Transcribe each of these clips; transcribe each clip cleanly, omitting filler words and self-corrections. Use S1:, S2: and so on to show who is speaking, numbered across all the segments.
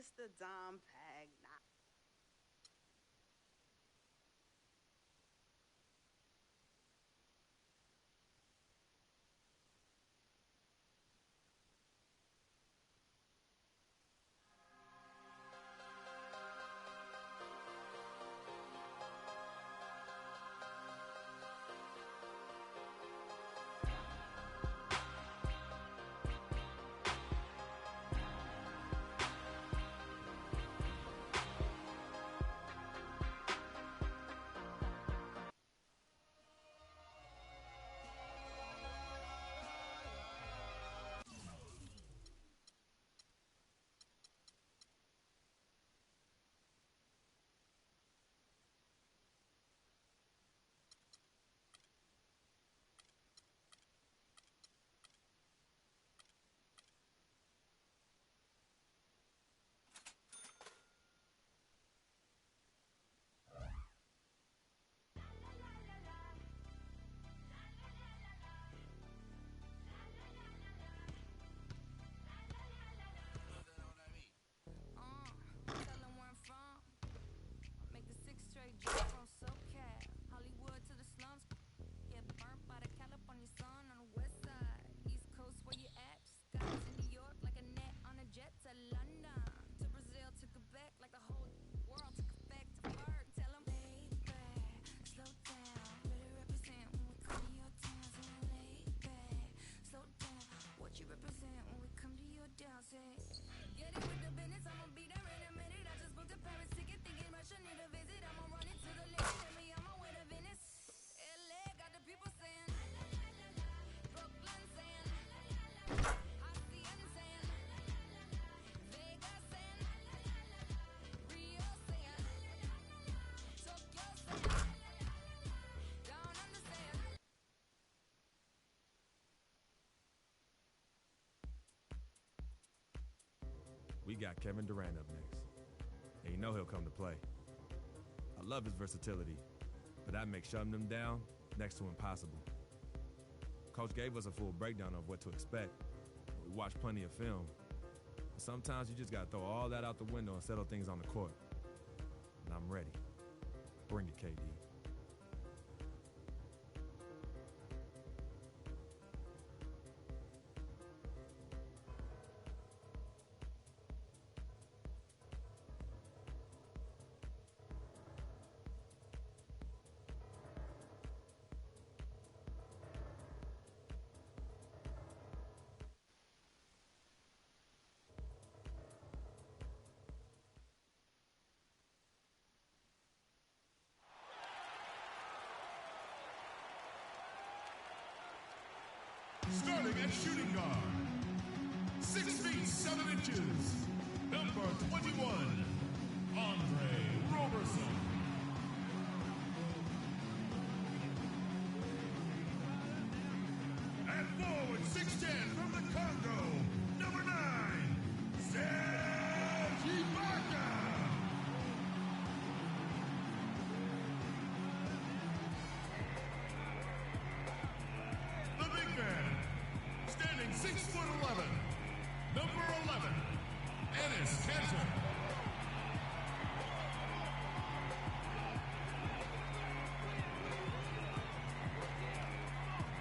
S1: Mr. Dom Pagnotta.
S2: Tell them where I'm from. Make the 6 straight jump from SoCal, Hollywood to the slums. Get burnt by the California sun on the west side. East Coast, where you at? Skies in New York like a net on a jet to London, to Brazil, to Quebec, like the whole world took effect to Ferg. Tell them, lay back, slow down. Better represent when we come to your town. So lay back, slow down. What you represent when we come to your town? Say, get it with the business, I'ma be there in a minute. I just booked a Paris ticket, thinking Russia need a visit. I'ma run into the lady, tell me I'm on way to Venice. LA got the people saying, Brooklyn saying, Hacienda saying, Vegas saying, Rio saying, Tokyo saying, down under saying.
S3: We got Kevin Durant up next. And you know he'll come to play. I love his versatility, but that makes shutting him down next to impossible. Coach gave us a full breakdown of what to expect. We watched plenty of film. Sometimes you just gotta throw all that out the window and settle things on the court. And I'm ready. Bring it, KD.
S4: Starting at shooting guard, 6 feet 7 inches, number 21, Andre Roberson. At forward, 6'10" from the Congo, number 9, Serge Ibaka. Standing 6'11", number 11, Enes Kanter.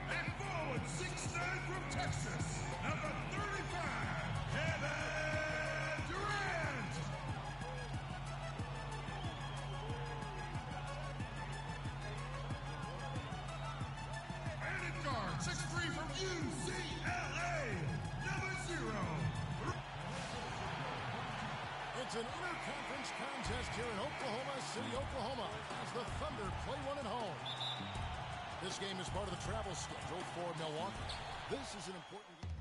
S4: And forward, 6'9" from Texas, number 35, Kevin Durant. And at guard, 6'3" from UCLA, number 0.
S5: It's an interconference contest here in Oklahoma City, Oklahoma, as the Thunder play one at home. This game is part of the travel schedule for Milwaukee. This is an important game.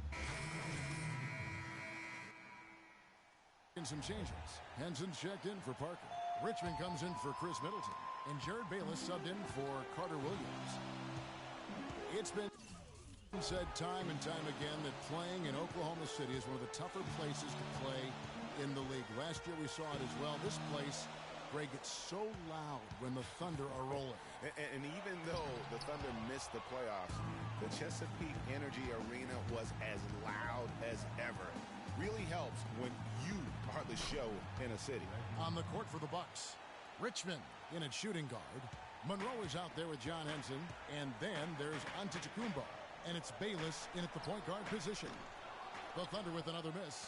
S5: In some changes. Henson checked in for Parker. Richmond comes in for Chris Middleton. And Jared Bayless subbed in for Carter Williams. It's been said time and time again that playing in Oklahoma City is one of the tougher places to play in the league. Last year we saw it as well. This place, Greg, gets so loud when the Thunder are rolling.
S6: And even though the Thunder missed the playoffs, the Chesapeake Energy Arena was as loud as ever. really helps when you are the show in a city.
S5: On the court for the Bucks, Richmond in at shooting guard. Monroe is out there with John Henson. And then there's Antetokounmpo. And it's Bayless in at the point guard position. The Thunder with another miss.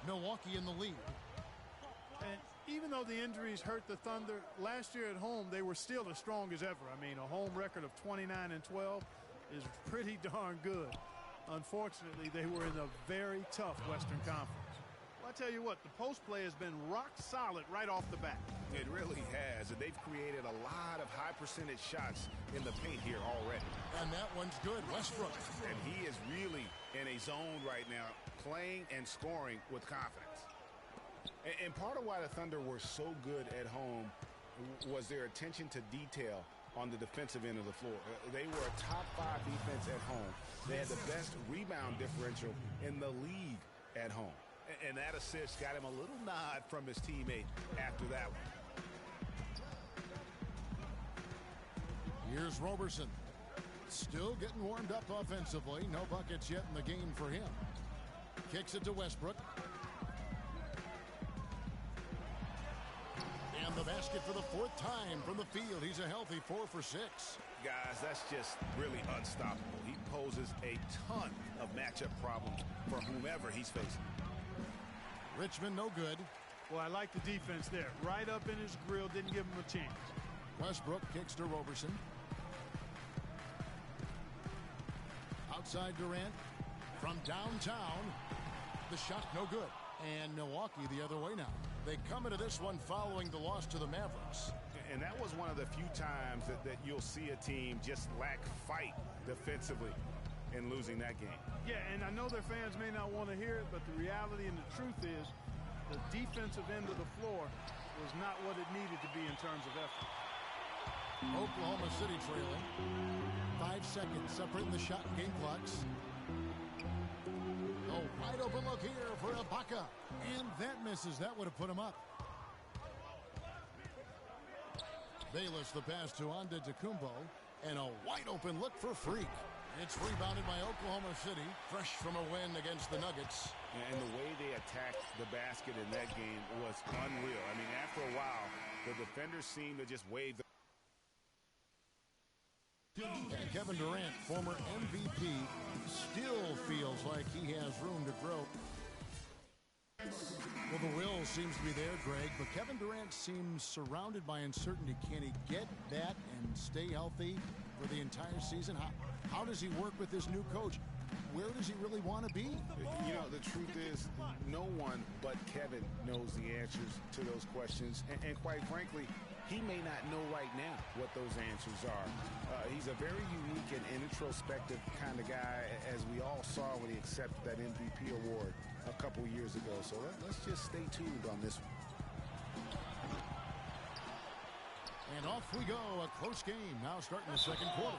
S5: Milwaukee in the lead.
S7: And even though the injuries hurt the Thunder, last year at home they were still as strong as ever. I mean, a home record of 29-12 is pretty darn good. Unfortunately, they were in a very tough Western Conference. Well, I tell you what, the post play has been rock solid right off the bat.
S6: It really has, and they've created a lot of high percentage shots in the paint here already.
S5: And that one's good. Westbrook.
S6: And he is really in a zone right now, playing and scoring with confidence. And part of why the Thunder were so good at home was their attention to detail on the defensive end of the floor. They were a top 5 defense at home. They had the best rebound differential in the league at home. And that assist got him a little nod from his teammate after that one.
S5: Here's Roberson. Still getting warmed up offensively. No buckets yet in the game for him. Kicks it to Westbrook. And the basket for the 4th time from the field. He's a healthy 4 for 6.
S6: Guys, that's just really unstoppable. He poses a ton of matchup problems for whomever he's facing.
S5: Richmond no good.
S7: Well, I like the defense there. Right up in his grill, didn't give him a chance.
S5: Westbrook kicks to Roberson. Outside Durant. From downtown. The shot no good. And Milwaukee the other way now. They come into this one following the loss to the Mavericks.
S6: And that was one of the few times that you'll see a team just lack fight defensively in losing that game.
S7: Yeah, and I know their fans may not want to hear it, but the reality and the truth is the defensive end of the floor was not what it needed to be in terms of effort.
S5: Oklahoma City trailing. 5 seconds separating the shot and game clocks. Oh, wide open look here for Ibaka. And that misses. That would have put him up. Bayless the pass to Antetokounmpo. And a wide open look for Freak. It's rebounded by Oklahoma City, fresh from a win against the Nuggets.
S6: And the way they attacked the basket in that game was unreal. I mean, after a while, the defenders seemed to just wave the...
S5: And Kevin Durant, former MVP, still feels like he has room to grow. Well, the will seems to be there, Greg, but Kevin Durant seems surrounded by uncertainty. Can he get that and stay healthy for the entire season? How does he work with this new coach? Where does he really want to be?
S6: You know, the truth is, no one but Kevin knows the answers to those questions. And quite frankly, he may not know right now what those answers are. He's a very unique and introspective kind of guy, as we all saw when he accepted that MVP award a couple years ago. So let's just stay tuned on this one.
S5: And off we go. A close game now starting the second quarter.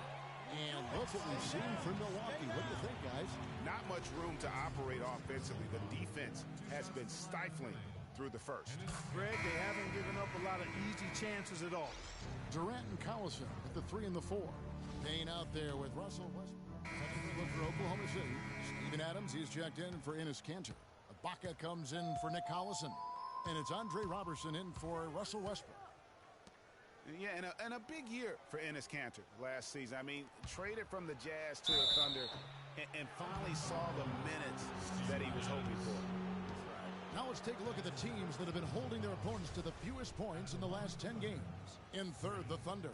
S5: And look what we've seen from Milwaukee. What do you think, guys?
S6: Not much room to operate offensively. The defense has been stifling through the first.
S7: Greg, they haven't given up a lot of easy chances at all.
S5: Durant and Collison at the 3 and the 4. Payne out there with Russell Westbrook. Second look for Oklahoma City. Steven Adams, he's checked in for Enes Kanter. Ibaka comes in for Nick Collison. And it's Andre Robertson in for Russell Westbrook.
S6: Yeah, and a big year for Enes Kanter last season. I mean, traded from the Jazz to the Thunder and finally saw the minutes that he was hoping for.
S5: Now let's take a look at the teams that have been holding their opponents to the fewest points in the last 10 games. In third, the Thunder.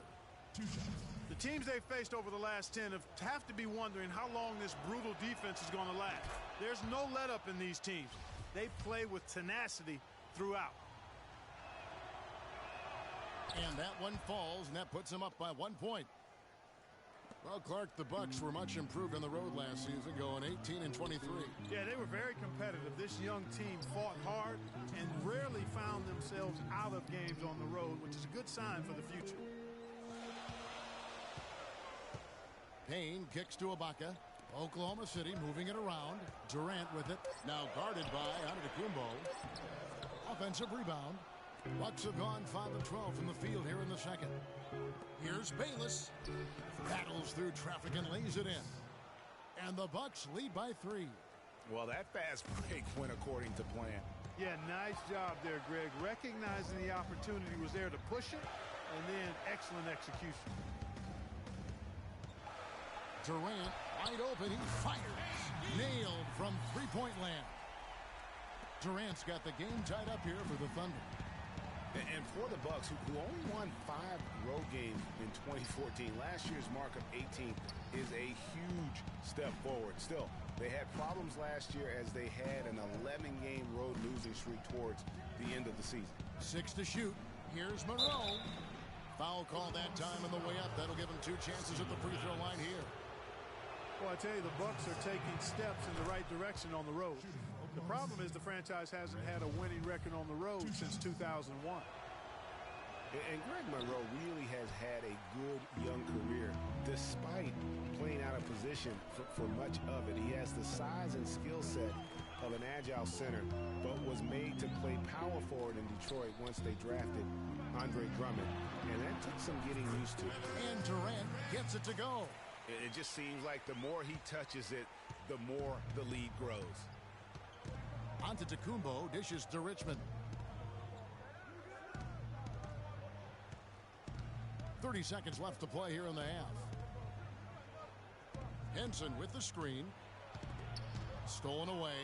S5: 2 shots.
S7: The teams they've faced over the last 10 have to be wondering how long this brutal defense is going to last. There's no let-up in these teams. They play with tenacity throughout.
S5: And that one falls, and that puts them up by 1 point. Well, Clark, the Bucks were much improved on the road last season, going 18-23.
S7: Yeah, they were very competitive. This young team fought hard and rarely found themselves out of games on the road, which is a good sign for the future.
S5: Payne kicks to Ibaka. Oklahoma City moving it around. Durant with it. Now guarded by Antetokounmpo. Offensive rebound. Bucks have gone 5 of 12 from the field here in the second. Here's Bayless. Battles through traffic and lays it in. And the Bucks lead by 3.
S6: Well, that fast break went according to plan.
S7: Yeah, nice job there, Greg. Recognizing the opportunity was there to push it, and then excellent execution.
S5: Durant, wide open, he fires. Nailed from three-point land. Durant's got the game tied up here for the Thunder.
S6: And for the Bucks, who only won 5 road games in 2014, last year's mark of 18 is a huge step forward. Still, they had problems last year as they had an 11-game road losing streak towards the end of the season.
S5: 6 to shoot. Here's Monroe. Foul call that time on the way up. That'll give him 2 chances at the free throw line here.
S7: Well, I tell you, the Bucks are taking steps in the right direction on the road. The problem is the franchise hasn't had a winning record on the road since 2001.
S6: And Greg Monroe really has had a good young career despite playing out of position for much of it. He has the size and skill set of an agile center, but was made to play power forward in Detroit once they drafted Andre Drummond. And that took some getting used to.
S5: And Durant gets it to go.
S6: It just seems like the more he touches it, the more the lead grows.
S5: Antetokounmpo dishes to Richmond. 30 seconds left to play here in the half. Henson with the screen. Stolen away.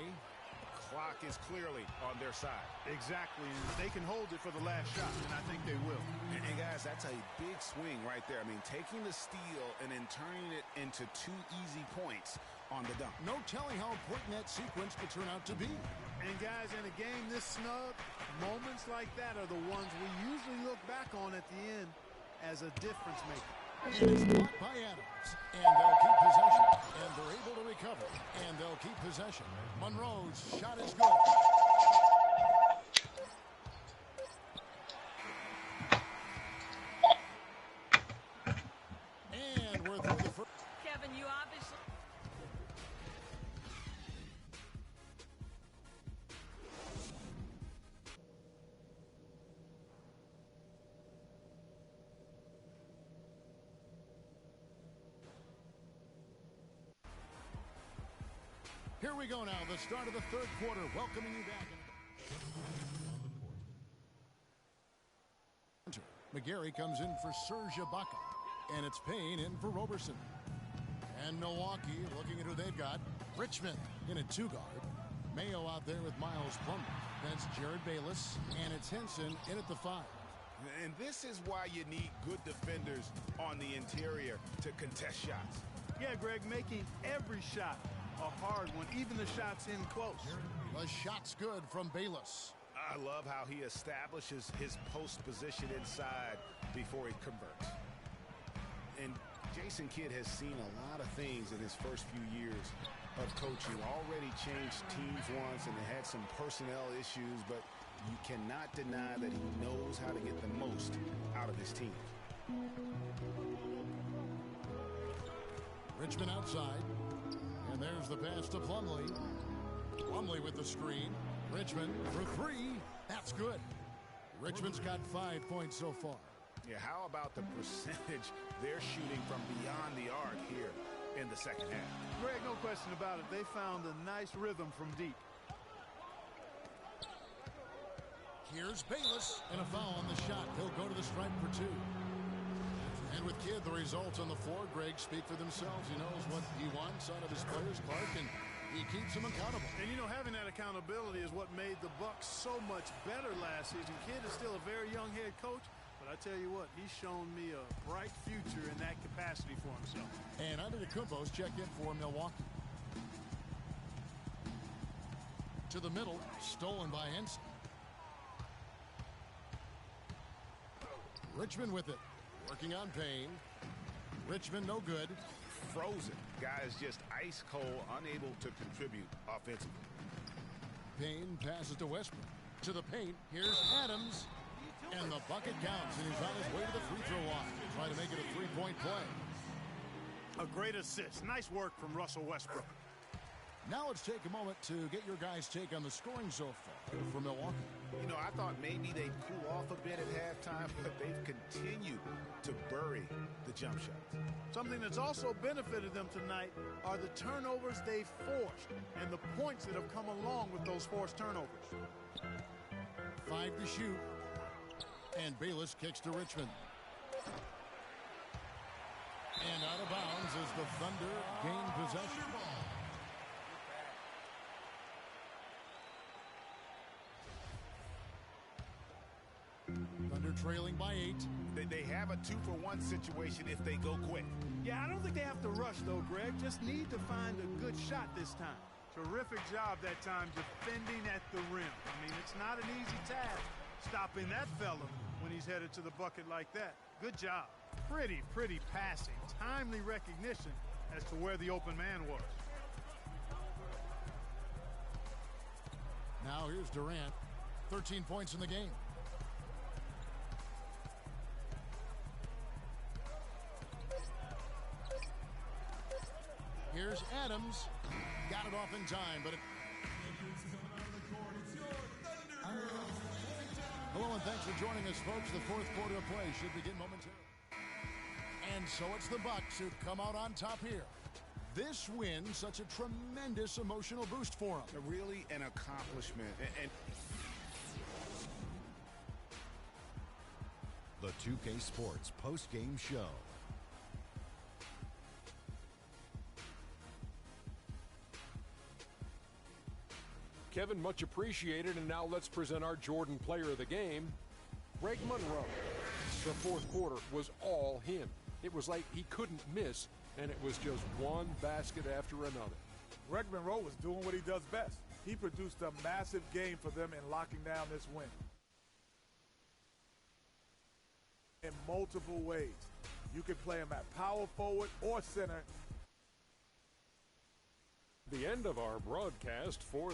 S6: Clock is clearly on their side.
S7: Exactly. They can hold it for the last shot, and I think they will.
S6: And guys, that's a big swing right there. I mean, taking the steal and then turning it into 2 easy points on the dunk.
S5: No telling how important that sequence could turn out to be.
S7: And guys, in a game this snug, moments like that are the ones we usually look back on at the end as a difference maker.
S5: And it's blocked by Adams. And they'll keep possession. And they're able to recover. And they'll keep possession. Monroe's shot is good. And we're through the first.
S2: Kevin, you obviously...
S5: Here we go now, the start of the third quarter, welcoming you back. McGarry comes in for Serge Ibaka, and it's Payne in for Roberson. And Milwaukee looking at who they've got. Richmond in a 2-guard. Mayo out there with Miles Plumlee. That's Jared Bayless, and it's Henson in at the 5.
S6: And this is why you need good defenders on the interior to contest shots.
S7: Yeah, Greg, making every shot a hard one, even the shots in close.
S5: The shot's good from Bayless.
S6: I love how he establishes his post position inside before he converts. And Jason Kidd has seen a lot of things in his first few years of coaching. Already changed teams once and had some personnel issues, but you cannot deny that he knows how to get the most out of his team.
S5: Richmond outside. And there's the pass to Plumlee. Plumlee with the screen. Richmond for 3. That's good. Richmond's got 5 points so far.
S6: Yeah, how about the percentage they're shooting from beyond the arc here in the second half?
S7: Greg, no question about it. They found a nice rhythm from deep.
S5: Here's Bayless, and a foul on the shot. He'll go to the stripe for 2. And with Kidd, the results on the floor, Greg, speak for themselves. He knows what he wants out of his players, Clark, and he keeps them accountable.
S7: And, you know, having that accountability is what made the Bucks so much better last season. Kidd is still a very young head coach, but I tell you what, he's shown me a bright future in that capacity for himself.
S5: And Antetokounmpo's checked in for Milwaukee. To the middle, stolen by Henson. Richmond with it. Working on Payne. Richmond no good.
S6: Frozen. Guys just ice cold, unable to contribute offensively.
S5: Payne passes to Westbrook. To the paint. Here's Adams. And the bucket counts. And he's on his way to the free throw line. Trying to make it a 3-point play.
S7: A great assist. Nice work from Russell Westbrook.
S5: Now let's take a moment to get your guys' take on the scoring so far for Milwaukee.
S6: You know, I thought maybe they'd cool off a bit at halftime, but they've continued to bury the jump shots.
S7: Something that's also benefited them tonight are the turnovers they've forced. And and the points that have come along with those forced turnovers.
S5: 5 to shoot. And Bayless kicks to Richmond. And out of bounds as the Thunder gain possession. Thunder trailing by 8.
S6: They have a 2-for-1 situation if they go quick.
S7: Yeah, I don't think they have to rush, though, Greg. Just need to find a good shot this time. Terrific job that time defending at the rim. I mean, it's not an easy task stopping that fella when he's headed to the bucket like that. Good job. Pretty passing. Timely recognition as to where the open man was.
S5: Now here's Durant. 13 points in the game. Here's Adams. Got it off in time, but hello and thanks for joining us, folks. The fourth quarter of play should begin momentarily. And so it's the Bucks who come out on top here. This win, such a tremendous emotional boost for them.
S6: Really an accomplishment. And
S8: the 2K Sports post-game show.
S9: Kevin, much appreciated, and now let's present our Jordan player of the game, Greg Monroe. The fourth quarter was all him. It was like he couldn't miss, and it was just one basket after another.
S10: Greg Monroe was doing what he does best. He produced a massive game for them in locking down this win. In multiple ways. You can play him at power forward or center.
S9: The end of our broadcast for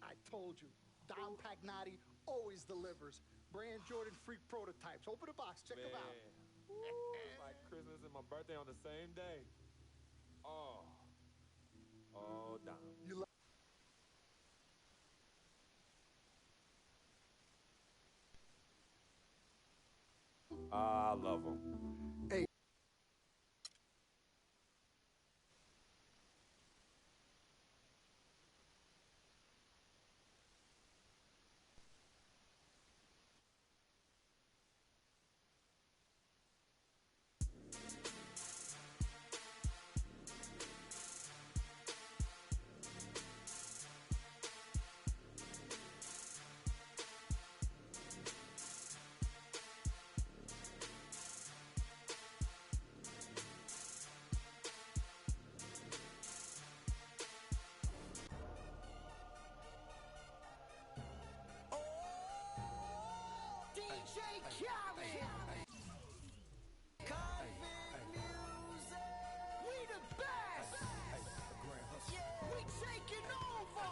S11: I told you, Dom Pagnotti always delivers. Brand Jordan freak prototypes. Open the box, check them out.
S12: It's like Christmas and my birthday on the same day. Oh, Dom.
S11: You
S12: I love them.
S11: Hey.
S2: DJ Khaled. Convict music. We the best. We taking over.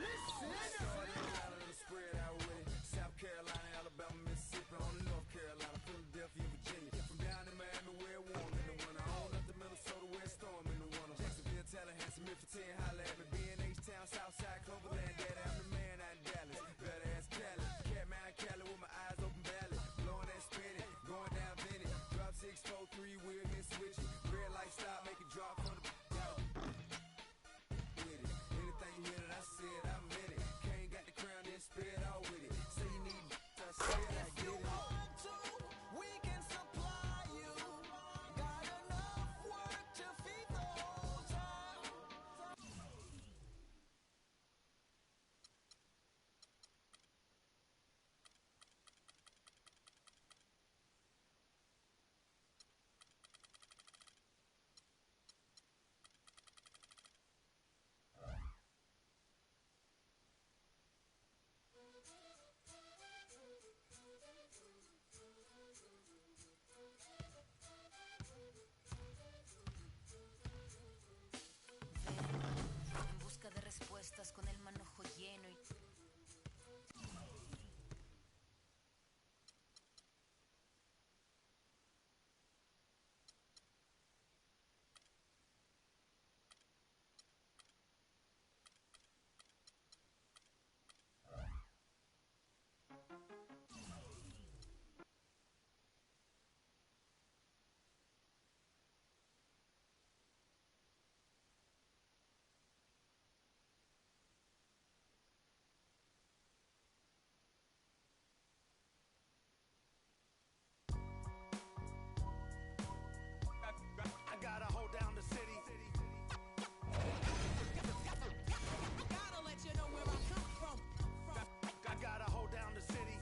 S2: Listen.
S13: Spread out with it. South Carolina, Alabama, Mississippi, on to North Carolina, Philadelphia, Virginia. From down in Miami, where it warm in the winter. On up to Minnesota, where it's storm in the winter. Jacksonville, Tallahassee, Memphis, holla at me. B&H Town, Southside, Cloverland, Daddy, I'm the man out in Dallas. Better ass Cali. Catman, Cali with my eyes open valley. Blowing that spinning, going down Vinny. Drop 6, 4, 3, wheel, then switch it. Red light stop, make it drop from the with it. Anything you hear that I said, I meant it. Can't got the
S2: lleno y
S13: I gotta hold down the city. Gotta let you know where I come from. I gotta hold down the city.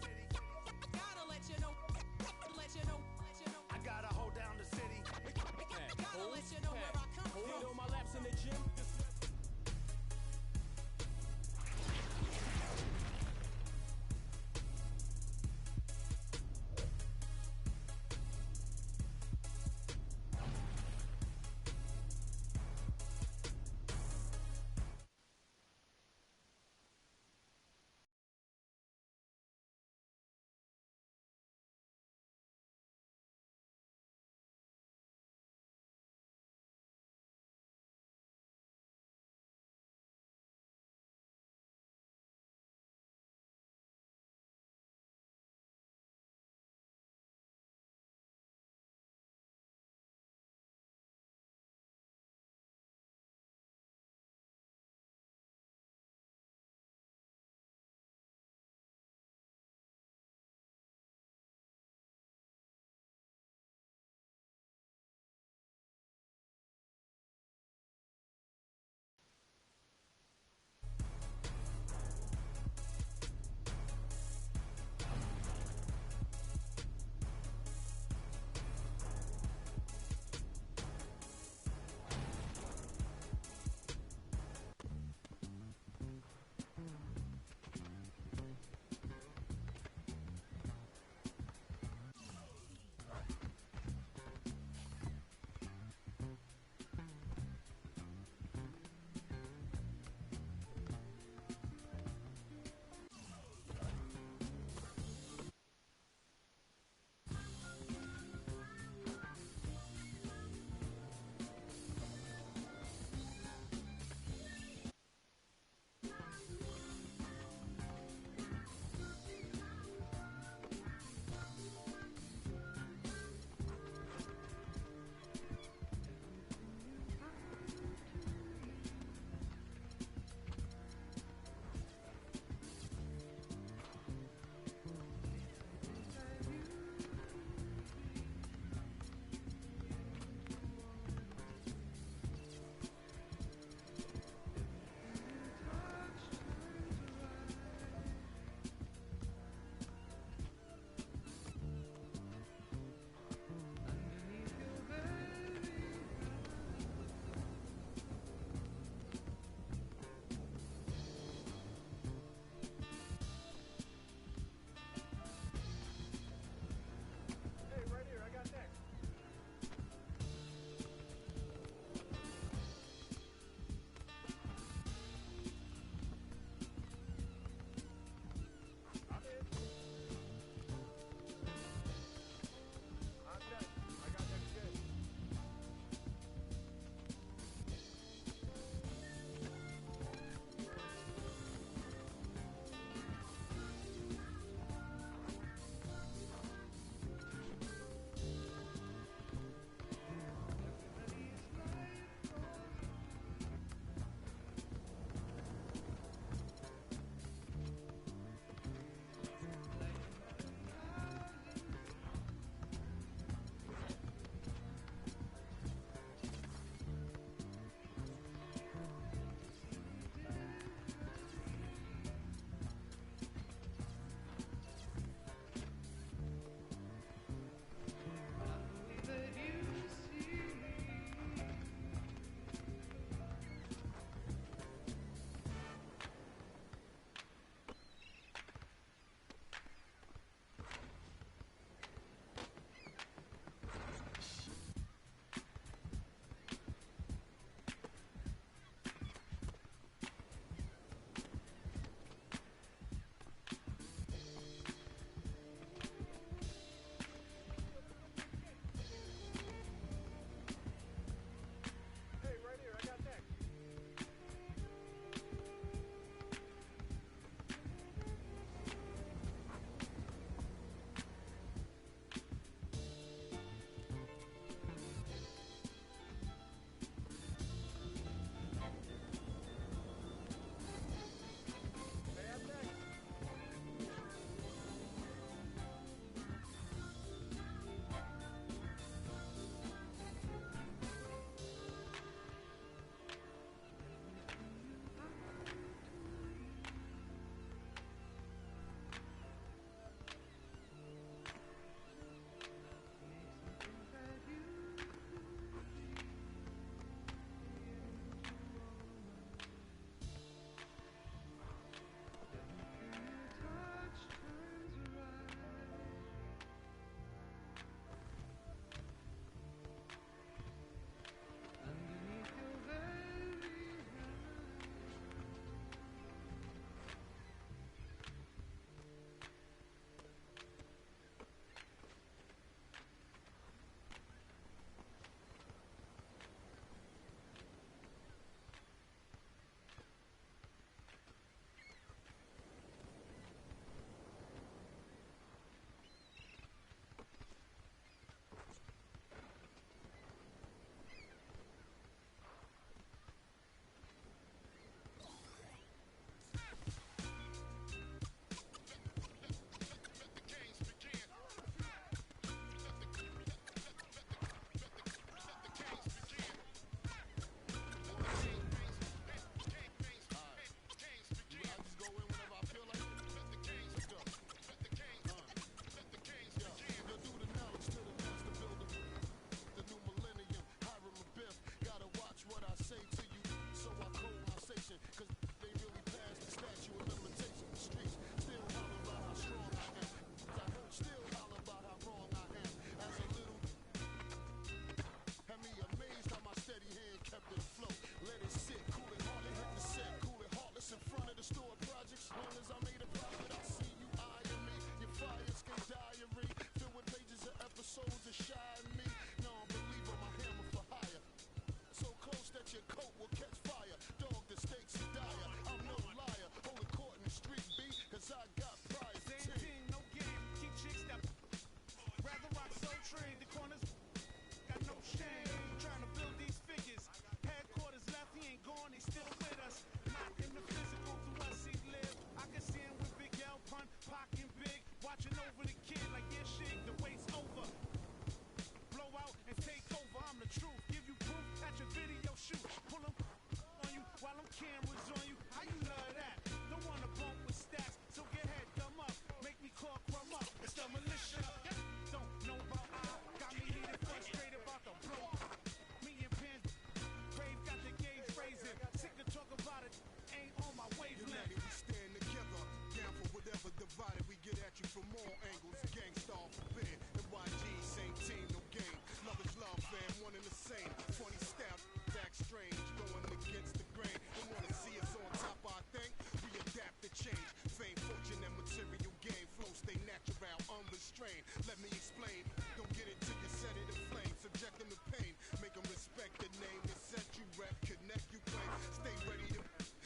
S14: brain. Let me explain. Don't get it till you set it aflame. Subject them to pain. Make them respect the name that set you rep. Connect you claim. Stay ready to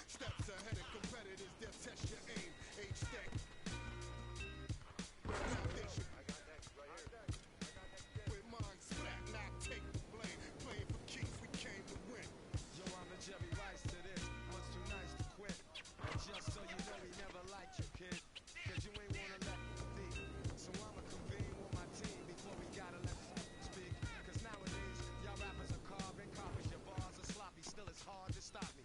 S14: steps ahead of competitors. They'll test your aim. Age stack. Foundation. With minds flat, not take the blame. Playing for keeps, we came to win.
S13: Yo, I'm a Jerry Rice to this. Much too nice to quit. And just so you know, we never liked you, kid. Cause you ain't wanna let me think. So I'ma convene with my team before we gotta let speak. Cause nowadays, y'all rappers are carbon copies. Your bars are sloppy. Still, it's hard to stop me.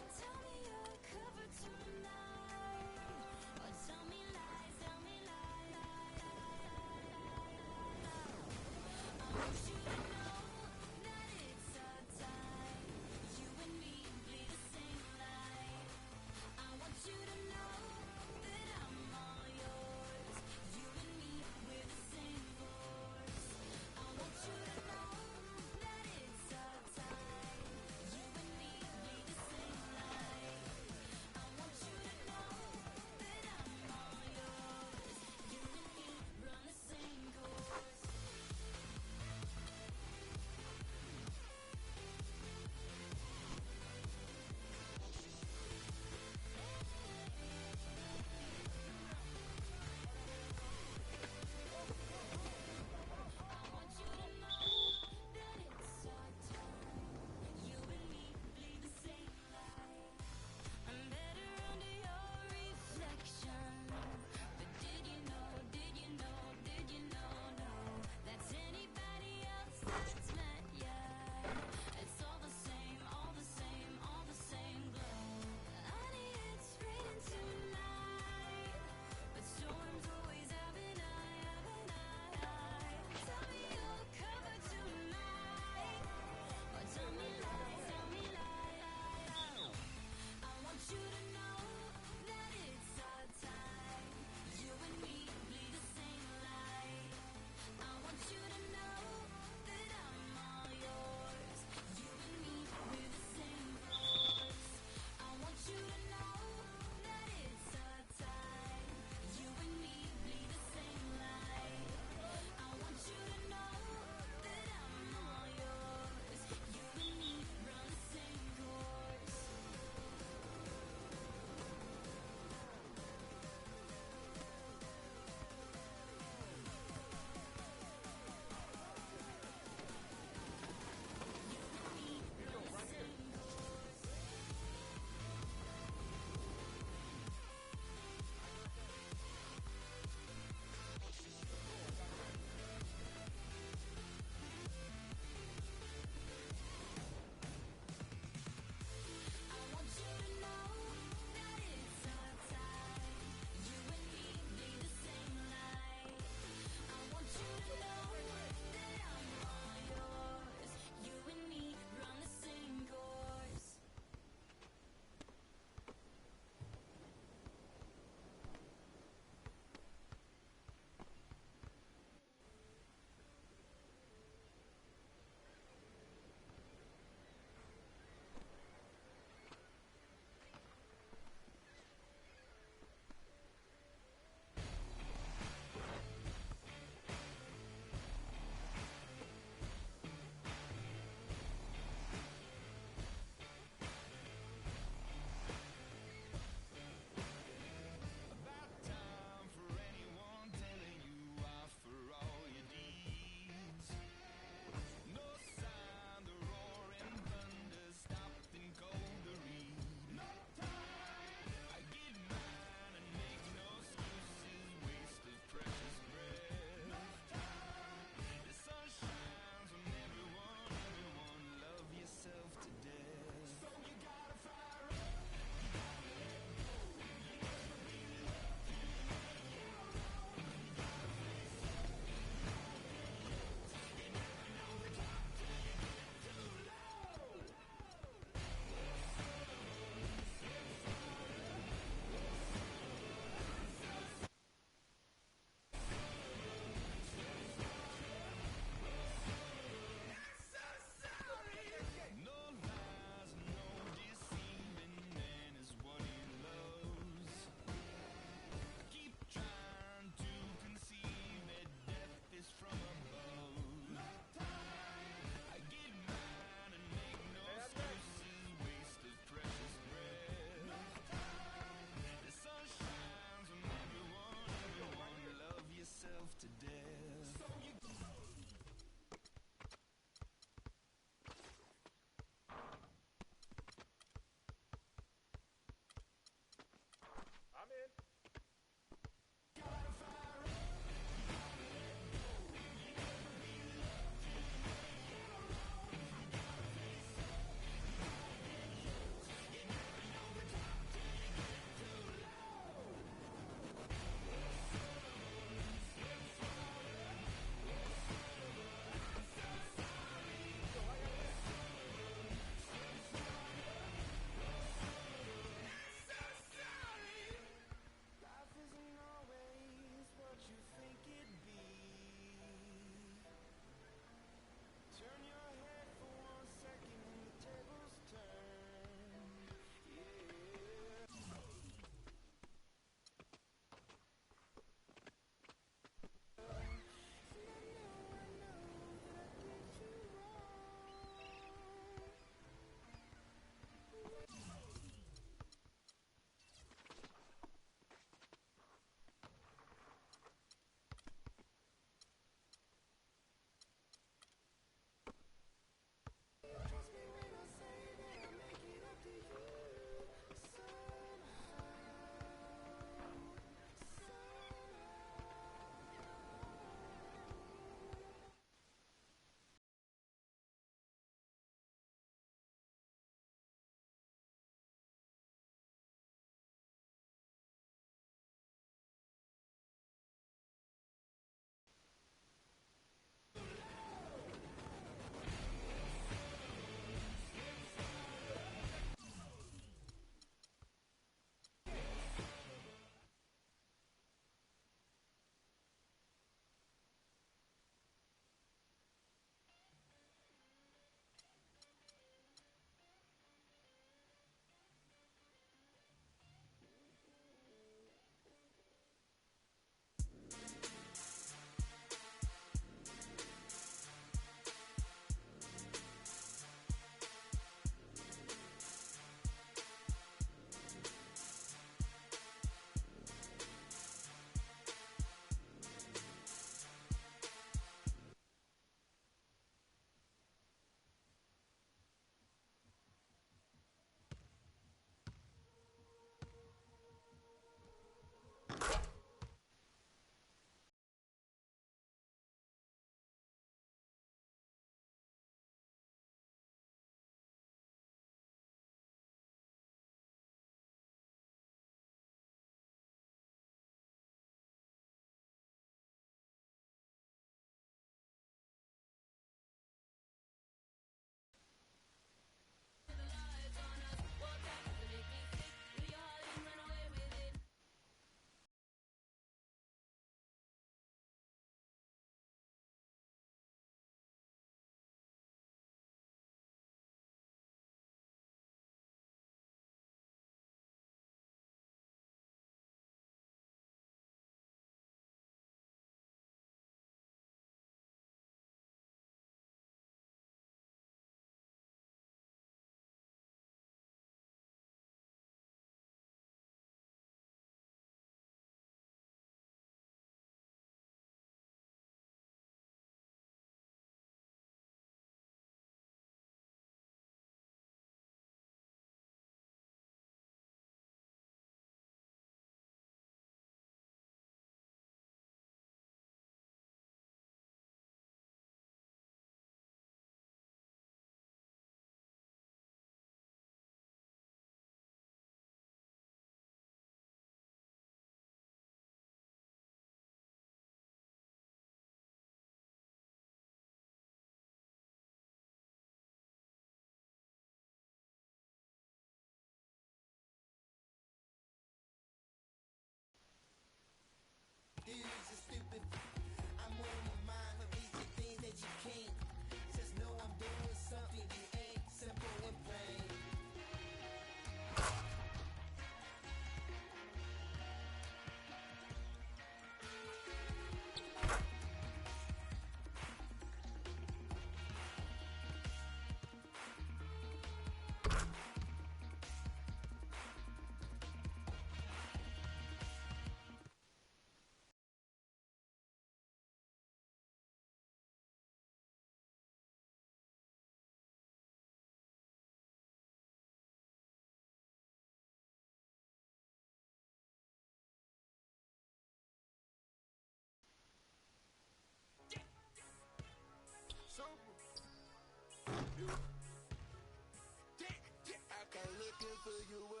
S13: Cuba,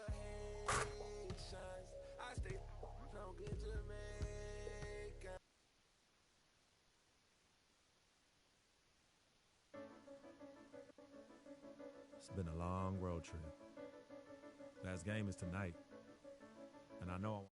S13: Haitians. I stay drunk in Jamaica.
S3: It's been a long road trip. Last game is tonight. And I know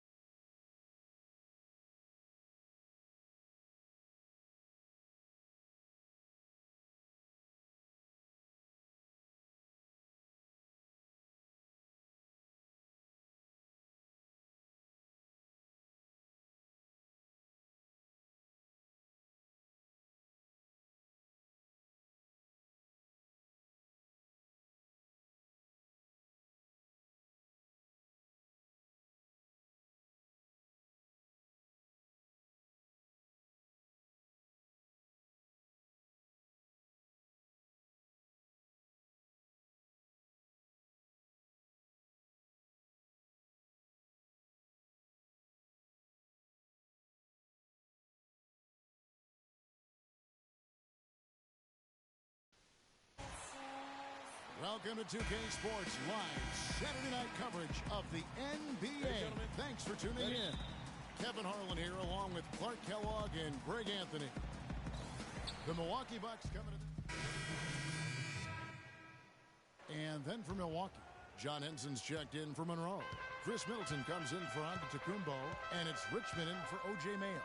S5: Welcome to 2K Sports Live Saturday night coverage of the NBA. Thanks for tuning in. Kevin Harlan here along with Clark Kellogg and Greg Anthony. The Milwaukee Bucks coming to And then for Milwaukee, John Henson's checked in for Monroe. Chris Middleton comes in for Antetokounmpo, and it's Richmond in for O.J. Mayo.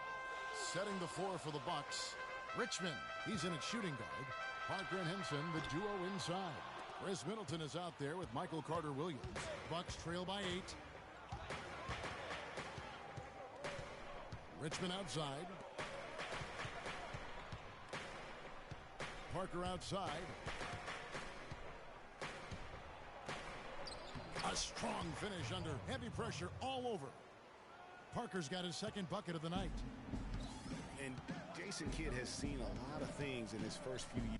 S5: Setting the floor for the Bucks, Richmond. He's in at shooting guard. Parker and Henson, the duo inside. Chris Middleton is out there with Michael Carter-Williams. Bucks trail by 8. Richmond outside. Parker outside. A strong finish under heavy pressure all over. Parker's got his second bucket of the night.
S6: And Jason Kidd has seen a lot of things in his first few years.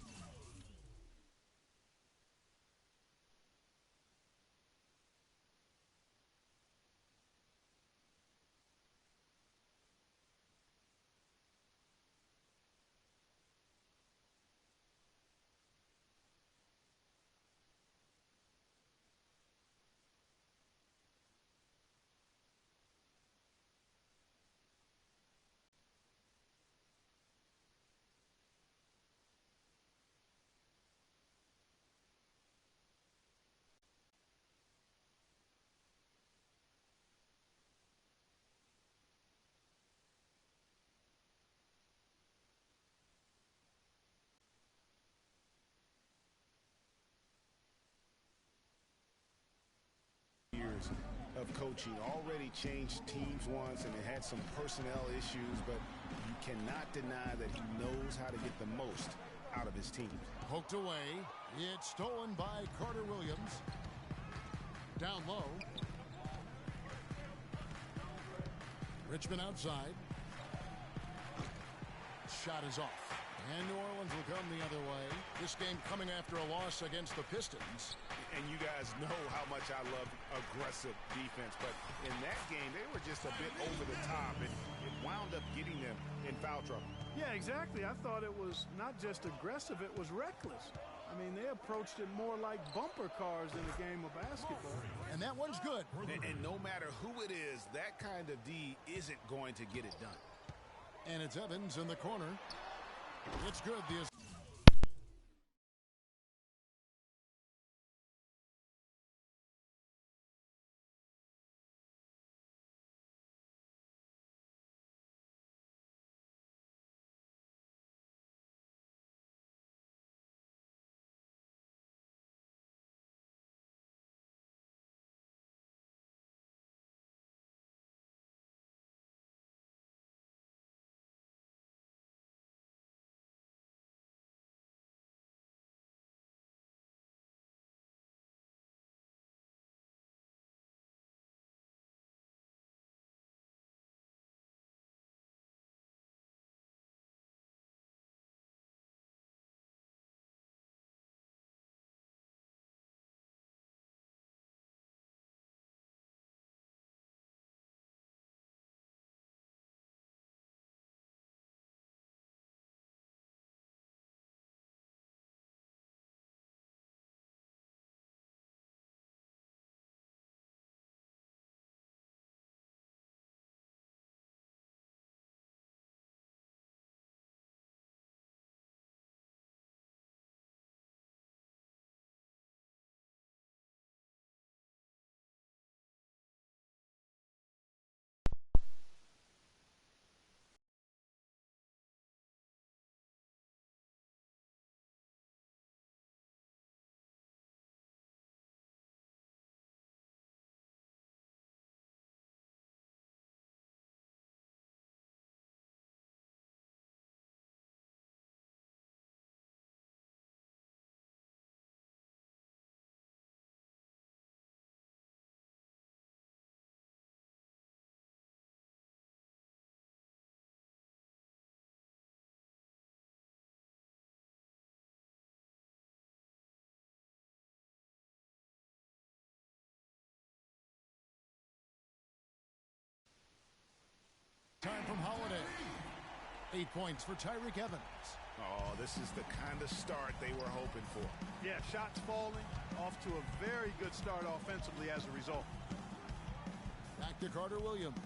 S6: Of coaching, already changed teams once, and it had some personnel issues, but you cannot deny that he knows how to get the most out of his team.
S5: Poked away. It's stolen by Carter-Williams. Down low. Richmond outside. Shot is off. And New Orleans will come the other way. This game coming after a loss against the Pistons.
S6: And you guys know how much I love aggressive defense, but in that game, they were just a bit over the top, and it wound up getting them in foul trouble.
S7: Yeah, exactly. I thought it was not just aggressive, it was reckless. I mean, they approached it more like bumper cars in a game of basketball.
S5: And that one's good.
S6: And no matter who it is, that kind of D isn't going to get it done.
S5: And it's Evans in the corner. It's good. The Time from Holiday. 8 points for Tyreek Evans.
S6: Oh, this is the kind of start they were hoping for.
S7: Yeah, shots falling. Off to a very good start offensively as a result.
S5: Back to Carter Williams.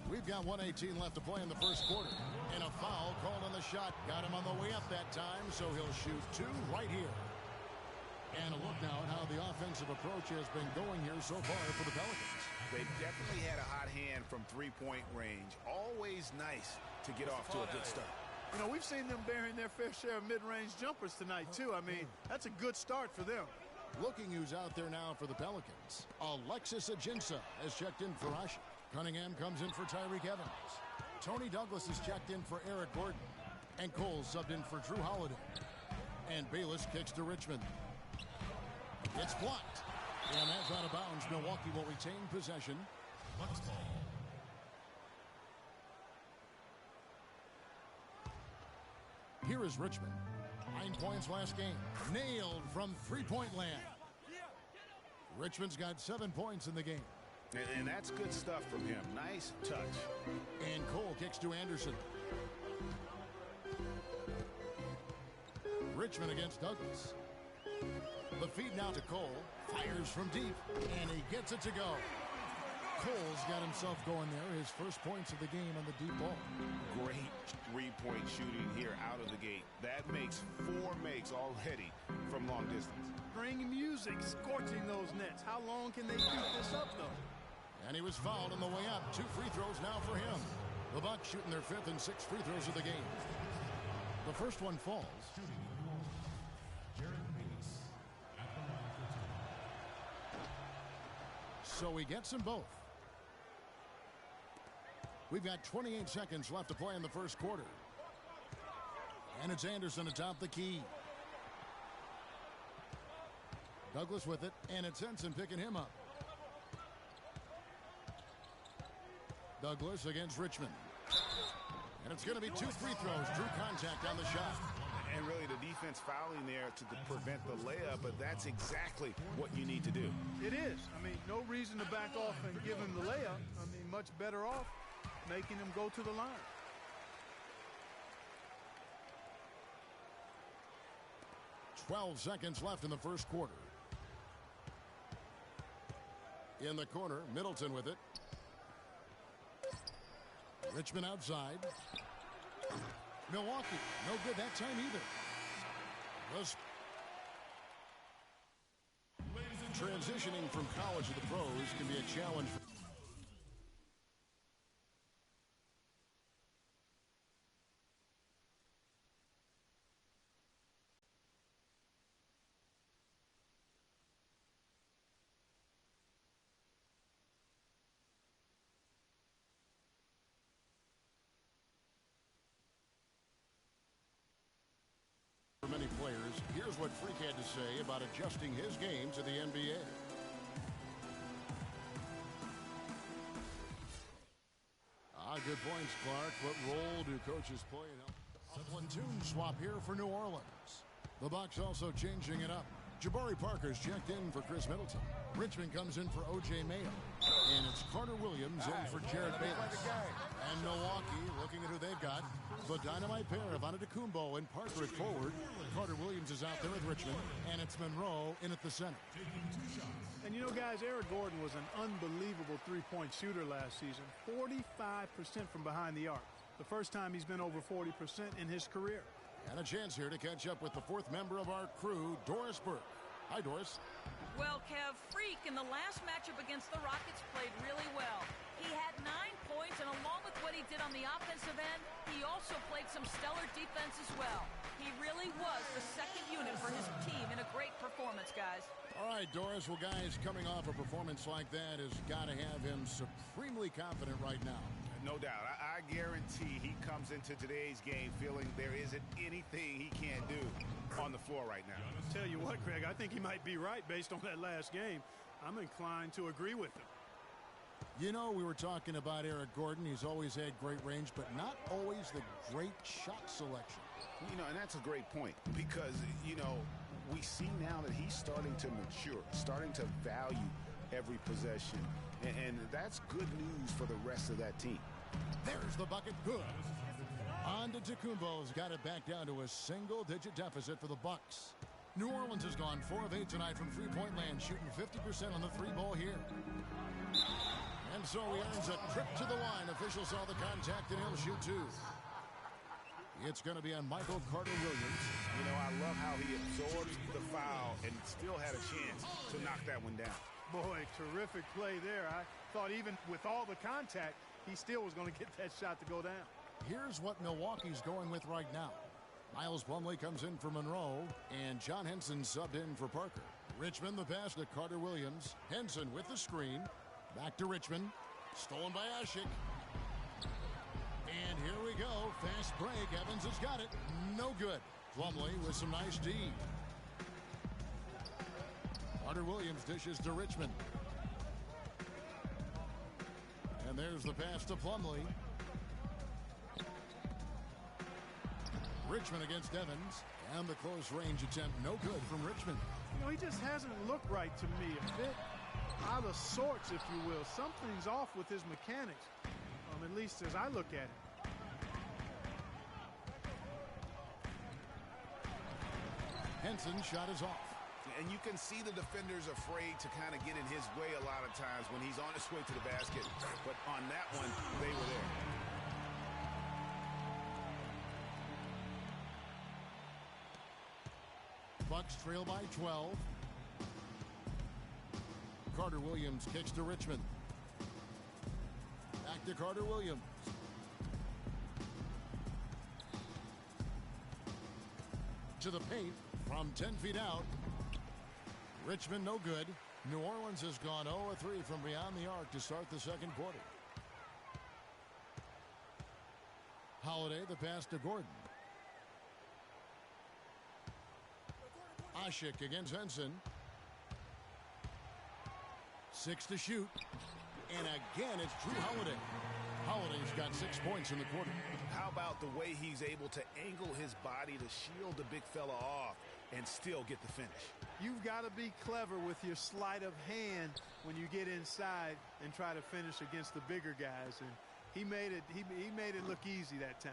S5: We've got 1:18 left to play in the first quarter. And a foul called on the shot. Got him on the way up that time, so he'll shoot 2 right here. And a look now at how the offensive approach has been going here so far for the Pelicans.
S6: They've definitely had a hot hand from three-point range. Always nice to get off to a good start.
S7: You know, we've seen them bearing their fair share of mid-range jumpers tonight, too. I mean, that's a good start for them.
S5: Looking who's out there now for the Pelicans. Alexis Ajinça has checked in for Asher. Cunningham comes in for Tyreek Evans. Tony Douglas is checked in for Eric Gordon. And Cole subbed in for Drew Holiday. And Bayless kicks to Richmond. It's blocked. And that's out of bounds. Milwaukee will retain possession. Bucks ball. Here is Richmond. 9 points last game. Nailed from three-point land. Richmond's got 7 points in the game.
S6: And that's good stuff from him. Nice touch.
S5: And Cole kicks to Anderson. Richmond against Douglas. The feed now to Cole. Fires from deep. And he gets it to go. Cole's got himself going there. His first points of the game on the deep ball.
S6: Great three-point shooting here out of the gate. That makes 4 makes already from long distance.
S7: Bring music, scorching those nets. How long can they keep this up, though?
S5: And he was fouled on the way up. 2 free throws now for him. The Bucks shooting their 5th and 6th free throws of the game. The first one falls. So he gets them both. We've got 28 seconds left to play in the first quarter. And it's Anderson atop the key. Douglas with it, and it's Henson picking him up. Douglas against Richmond. And it's going to be 2 free throws. Drew contact on the shot.
S6: And really the defense fouling there to prevent the layup, but that's exactly what you need to do.
S7: It is. I mean, no reason to back off and give him the layup. I mean, much better off making him go to the line.
S5: .12 seconds left in the first quarter. In the corner, Middleton with it. Richmond outside. Milwaukee, no good that time either. Transitioning from college to the pros can be a challenge. Many players. Here's what Freak had to say about adjusting his game to the NBA. Good points, Clark. What role do coaches play in a platoon swap here for New Orleans? The Bucks also changing it up. Jabari Parker's checked in for Chris Middleton. Richmond comes in for O.J. Mayo. And it's Carter Williams in for Jared Bayless. And Milwaukee looking at who they've got. The dynamite pair of Antetokounmpo and Parker at forward. Carter Williams is out there with Richmond. And it's Monroe in at the center.
S7: And you know, guys, Eric Gordon was an unbelievable three-point shooter last season. 45% from behind the arc. The first time he's been over 40% in his career.
S5: And a chance here to catch up with the 4th member of our crew, Doris Burke. Hi, Doris.
S15: Well, Kev, Freak in the last matchup against the Rockets played really well. He had 9 points, and along with what he did on the offensive end, he also played some stellar defense as well. He really was the second unit for his team in a great performance, guys.
S5: All right, Doris. Well, guys, coming off a performance like that has got to have him supremely confident right now.
S6: No doubt. I guarantee he comes into today's game feeling there isn't anything he can't do on the floor right now.
S7: I'll tell you what, Craig, I think he might be right based on that last game. I'm inclined to agree with him.
S5: You know, we were talking about Eric Gordon. He's always had great range, but not always the great shot selection.
S6: You know, and that's a great point because, you know, we see now that he's starting to mature, starting to value every possession. And that's good news for the rest of that team.
S5: There's the bucket. Good. Antetokounmpo's got it back down to a single-digit deficit for the Bucks. New Orleans has gone 4 of 8 tonight from three-point land, shooting 50% on the three ball here. And so he earns a trip to the line. Officials saw the contact, and he'll shoot 2. It's going to be on Michael Carter-Williams.
S6: You know, I love how he absorbed the foul and still had a chance to knock that one down.
S7: Boy, terrific play there. I thought even with all the contact, he still was going to get that shot to go down.
S5: Here's what Milwaukee's going with right now. Miles Plumlee comes in for Monroe, and John Henson subbed in for Parker. Richmond the pass to Carter-Williams. Henson with the screen. Back to Richmond. Stolen by Ashik. And here we go. Fast break. Evans has got it. No good. Plumlee with some nice D. Carter-Williams dishes to Richmond. And there's the pass to Plumlee. Richmond against Evans. And the close range attempt. No good from Richmond.
S7: You know, he just hasn't looked right to me. A bit out of sorts, if you will. Something's off with his mechanics. At least as I look at it.
S5: Henson's shot is off.
S6: And you can see the defenders afraid to kind of get in his way a lot of times when he's on his way to the basket. But on that one, they were there.
S5: Bucks trail by 12. Carter-Williams kicks to Richmond. Back to Carter-Williams. To the paint from 10 feet out. Richmond no good. New Orleans has gone 0 of 3 from beyond the arc to start the second quarter. Holiday the pass to Gordon. Ashik against Henson. 6 to shoot. And again, it's Drew Holiday. Holiday's got 6 points in the quarter.
S6: How about the way he's able to angle his body to shield the big fella off and still get the finish?
S7: You've got to be clever with your sleight of hand when you get inside and try to finish against the bigger guys. And he made it look easy that time.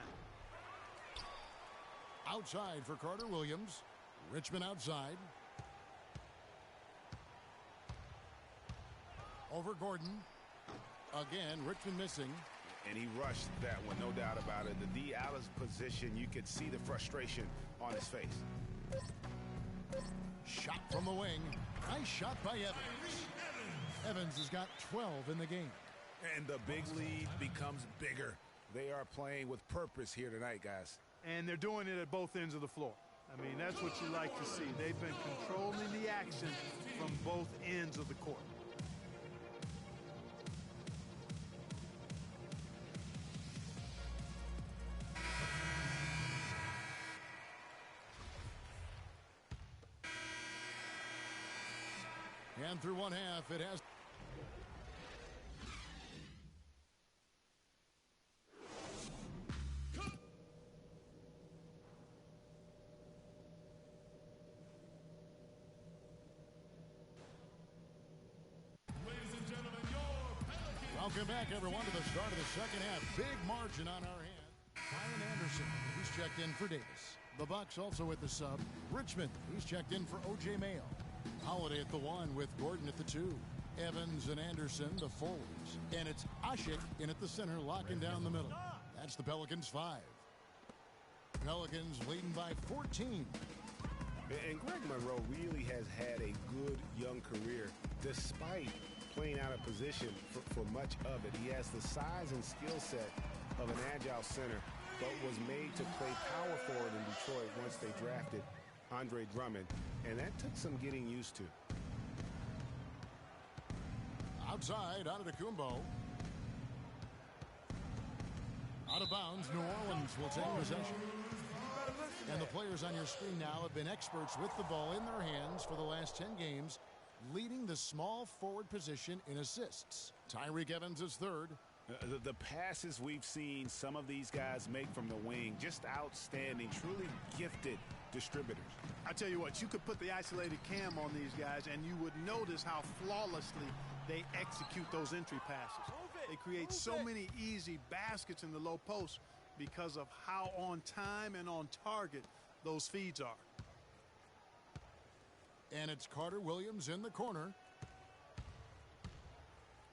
S5: Outside for Carter-Williams. Richmond outside. Over Gordon. Again, Richmond missing.
S6: And he rushed that one, no doubt about it. The D out of position, you could see the frustration on his face.
S5: Shot from the wing. Nice shot by Evans. Evans has got 12 in the game.
S6: And the big lead becomes bigger. They are playing with purpose here tonight, guys.
S7: And they're doing it at both ends of the floor. I mean, that's what you like to see. They've been controlling the action from both ends of the court. And through one half, it has. Welcome back, everyone, to the start of the second half. Big margin on our hand. Ryan Anderson, he's checked in for Davis. The Bucks also with the sub. Richmond, he's checked in for O.J. Mayo. Holiday at the 1 with Gordon at the 2. Evans and Anderson, the forwards. And it's Ashik in at the center, locking down the middle. That's the Pelicans 5. Pelicans leading by 14.
S6: And Greg Monroe really has had a good young career despite playing out of position for much of it. He has the size and skill set of an agile center, but was made to play power forward in Detroit once they drafted Andre Drummond, and that took some getting used to.
S5: Outside, Antetokounmpo. Out of bounds, New Orleans will take possession. And the players on your screen now have been experts with the ball in their hands for the last 10 games, leading the small forward position in assists. Tyreke Evans is third.
S6: The passes we've seen some of these guys make from the wing, just outstanding, truly gifted distributors.
S7: I tell you what, you could put the isolated cam on these guys, and you would notice how flawlessly they execute those entry passes. They create so many easy baskets in the low post because of how on time and on target those feeds are.
S5: And it's Carter Williams in the corner.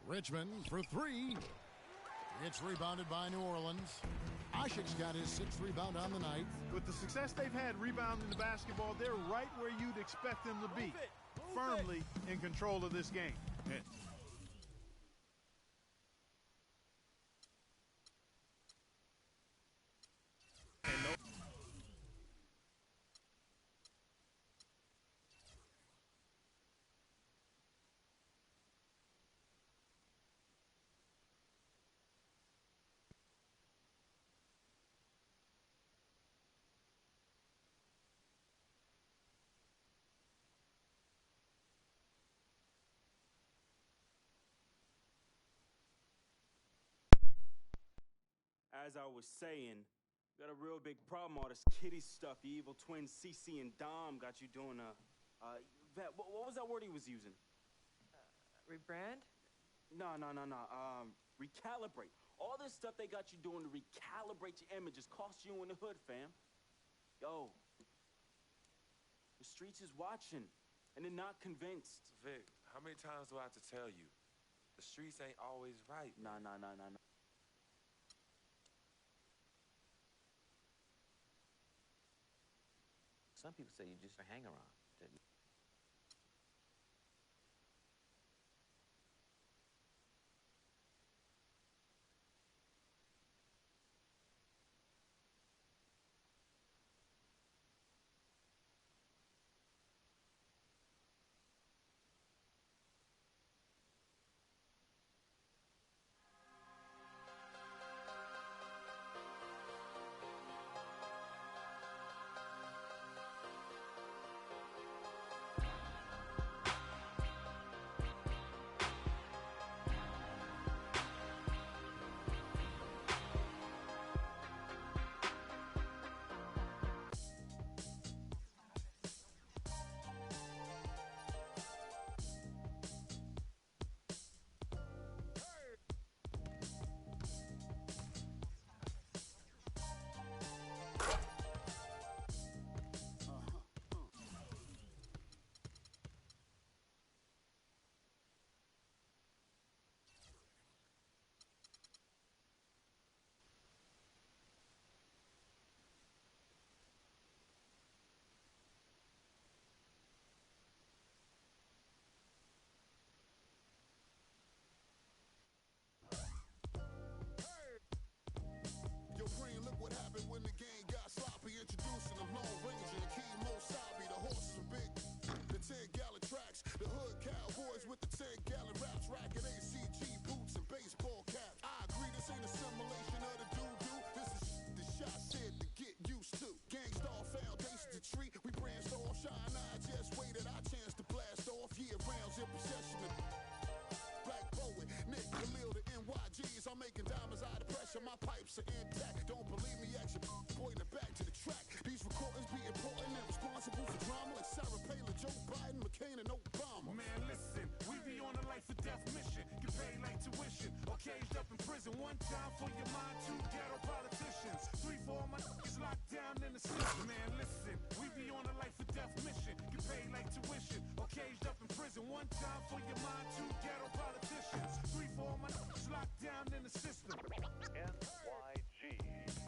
S5: Richmond for three. It's rebounded by New Orleans. Asik's got his sixth rebound on the night.
S7: With the success they've had rebounding the basketball, they're right where you'd expect them to be, firmly in control of this game.
S16: As I was saying, got a real big problem. All this kitty stuff. The evil twins, CC and Dom, got you doing Vet, what was that word he was using?
S17: Rebrand?
S16: No. Recalibrate. All this stuff they got you doing to recalibrate your image is cost you in the hood, fam. Yo, the streets is watching, and they're not convinced.
S12: Vic, how many times do I have to tell you? The streets ain't always right.
S16: Nah.
S18: Some people say you just hang around.
S13: Yo, Green, look what happened when the game got sloppy. Introducing the Lone Ranger and Kimo Sabi. The horses are big, the 10-gallon tracks. The hood cowboys with the 10-gallon raps. Racking ACG boots and baseball caps. I agree, this ain't a simulation of the doo-doo. This is the shot said to get used to. Gangstar foundation to treat. We branched off, shine. I just waited our chance to blast off. Year rounds in possession of Black Poet, Nick Khalil, the NYGs. I'm making diamonds out of pressure. My pipes are intact. Don't believe me, action. Pointing back to the track. These recordings be important and responsible for drama like Sarah Palin, Joe Biden, McCain, and Obama.
S4: Man, listen, we be on a life or death mission. Get paid like tuition or caged up in prison. One time for your mind, two ghetto politicians. 3 for all my niggas locked down in the system. Man, listen, we be on a life or death mission. Get paid like tuition or caged up in prison. One time for your mind, two ghetto politicians. 3 for all my niggas locked down in the system.
S19: NYG.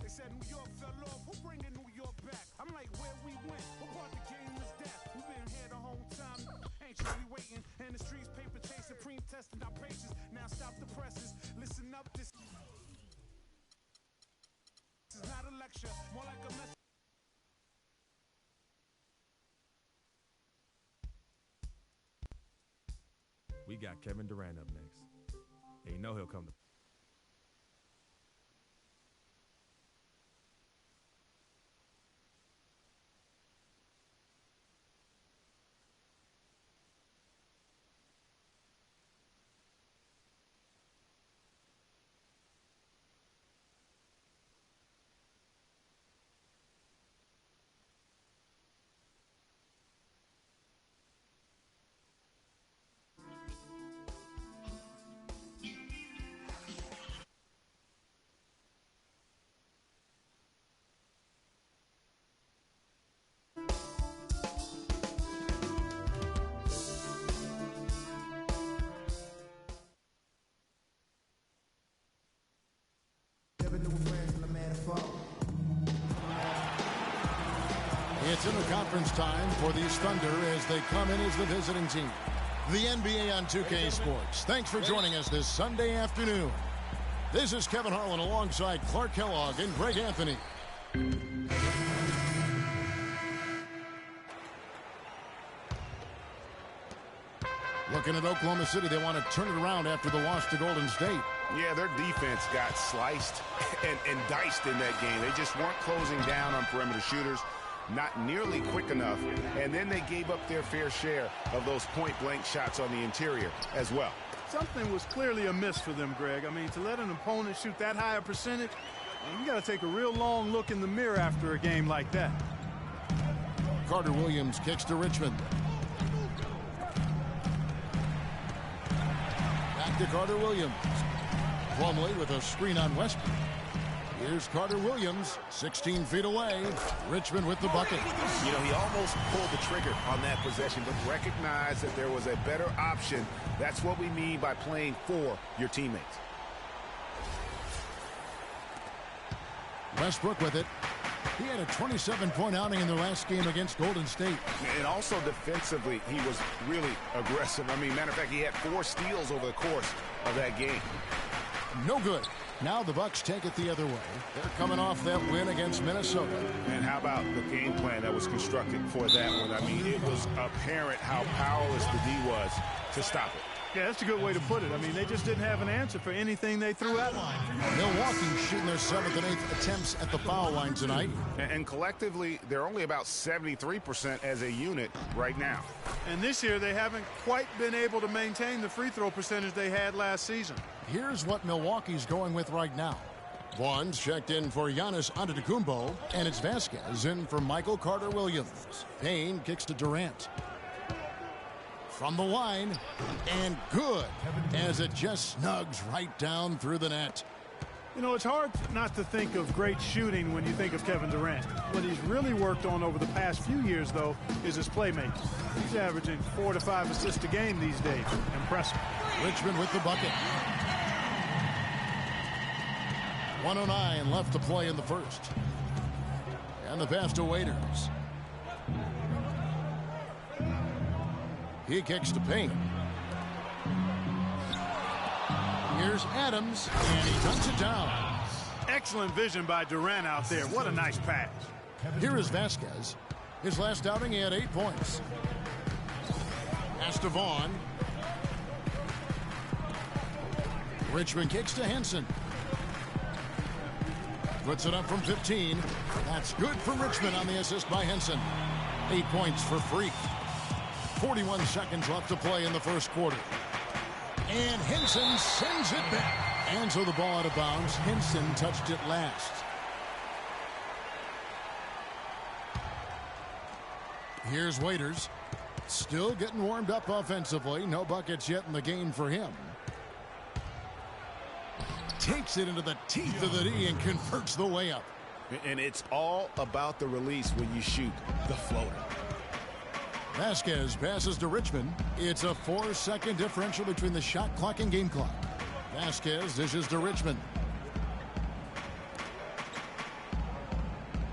S4: They said New York fell off. Who bringing New York back? I'm like, where we went? What part the game is that? We've been here the whole time. Anxiously waiting. And the streets paper chase supreme testing our patience. Now stop the presses. Listen up. This is not a lecture. More like a message.
S3: We got Kevin Durant up next. And you know he'll come to
S5: It's interconference time for these Thunder as they come in as the visiting team. The NBA on 2K Sports. Thanks for joining us this Sunday afternoon. This is Kevin Harlan alongside Clark Kellogg and Greg Anthony. Looking at Oklahoma City, they want to turn it around after the loss to Golden State.
S6: Yeah, their defense got sliced and diced in that game. They just weren't closing down on perimeter shooters, not nearly quick enough, and then they gave up their fair share of those point-blank shots on the interior as well.
S7: Something was clearly amiss for them, Greg. I mean, to let an opponent shoot that high a percentage, you got to take a real long look in the mirror after a game like that.
S5: Carter Williams kicks to Richmond. Back to Carter Williams. Plumlee with a screen on Westbrook. Here's Carter Williams, 16 feet away. Richmond with the bucket.
S6: You know, he almost pulled the trigger on that possession, but recognized that there was a better option. That's what we mean by playing for your teammates.
S5: Westbrook with it. He had a 27-point outing in their last game against Golden State.
S6: And also defensively, he was really aggressive. I mean, matter of fact, he had 4 steals over the course of that game.
S5: No good. Now the Bucks take it the other way. They're coming off that win against Minnesota.
S6: And how about the game plan that was constructed for that one? I mean, it was apparent how powerless the D was to stop it.
S7: Yeah, that's a good way to put it. I mean, they just didn't have an answer for anything they threw at them.
S5: Milwaukee shooting their 7th and 8th attempts at the foul line tonight.
S6: And collectively, they're only about 73% as a unit right now.
S7: And this year, they haven't quite been able to maintain the free throw percentage they had last season.
S5: Here's what Milwaukee's going with right now. Vaughn's checked in for Giannis Antetokounmpo, and it's Vasquez in for Michael Carter-Williams. Payne kicks to Durant. From the line, and good, as it just snugs right down through the net.
S7: You know, it's hard not to think of great shooting when you think of Kevin Durant. What he's really worked on over the past few years, though, is his playmaking. He's averaging 4 to 5 assists a game these days. Impressive.
S5: Richmond with the bucket. 1:09 left to play in the first. And the pass to Waiters. He kicks to Payne. Here's Adams, and he dunks it down.
S7: Excellent vision by Durant out there. What a nice pass.
S5: Here is Vasquez. His last outing, he had 8 points. Pass to Vaughn. Richmond kicks to Henson. Puts it up from 15. That's good for Richmond on the assist by Henson. 8 points for Freak. 41 seconds left to play in the first quarter. And Henson sends it back. And so the ball out of bounds. Henson touched it last. Here's Waiters. Still getting warmed up offensively. No buckets yet in the game for him. Takes it into the teeth of the D and converts the layup.
S6: And it's all about the release when you shoot the floater.
S5: Vasquez passes to Richmond. It's a 4-second differential between the shot clock and game clock. Vasquez dishes to Richmond.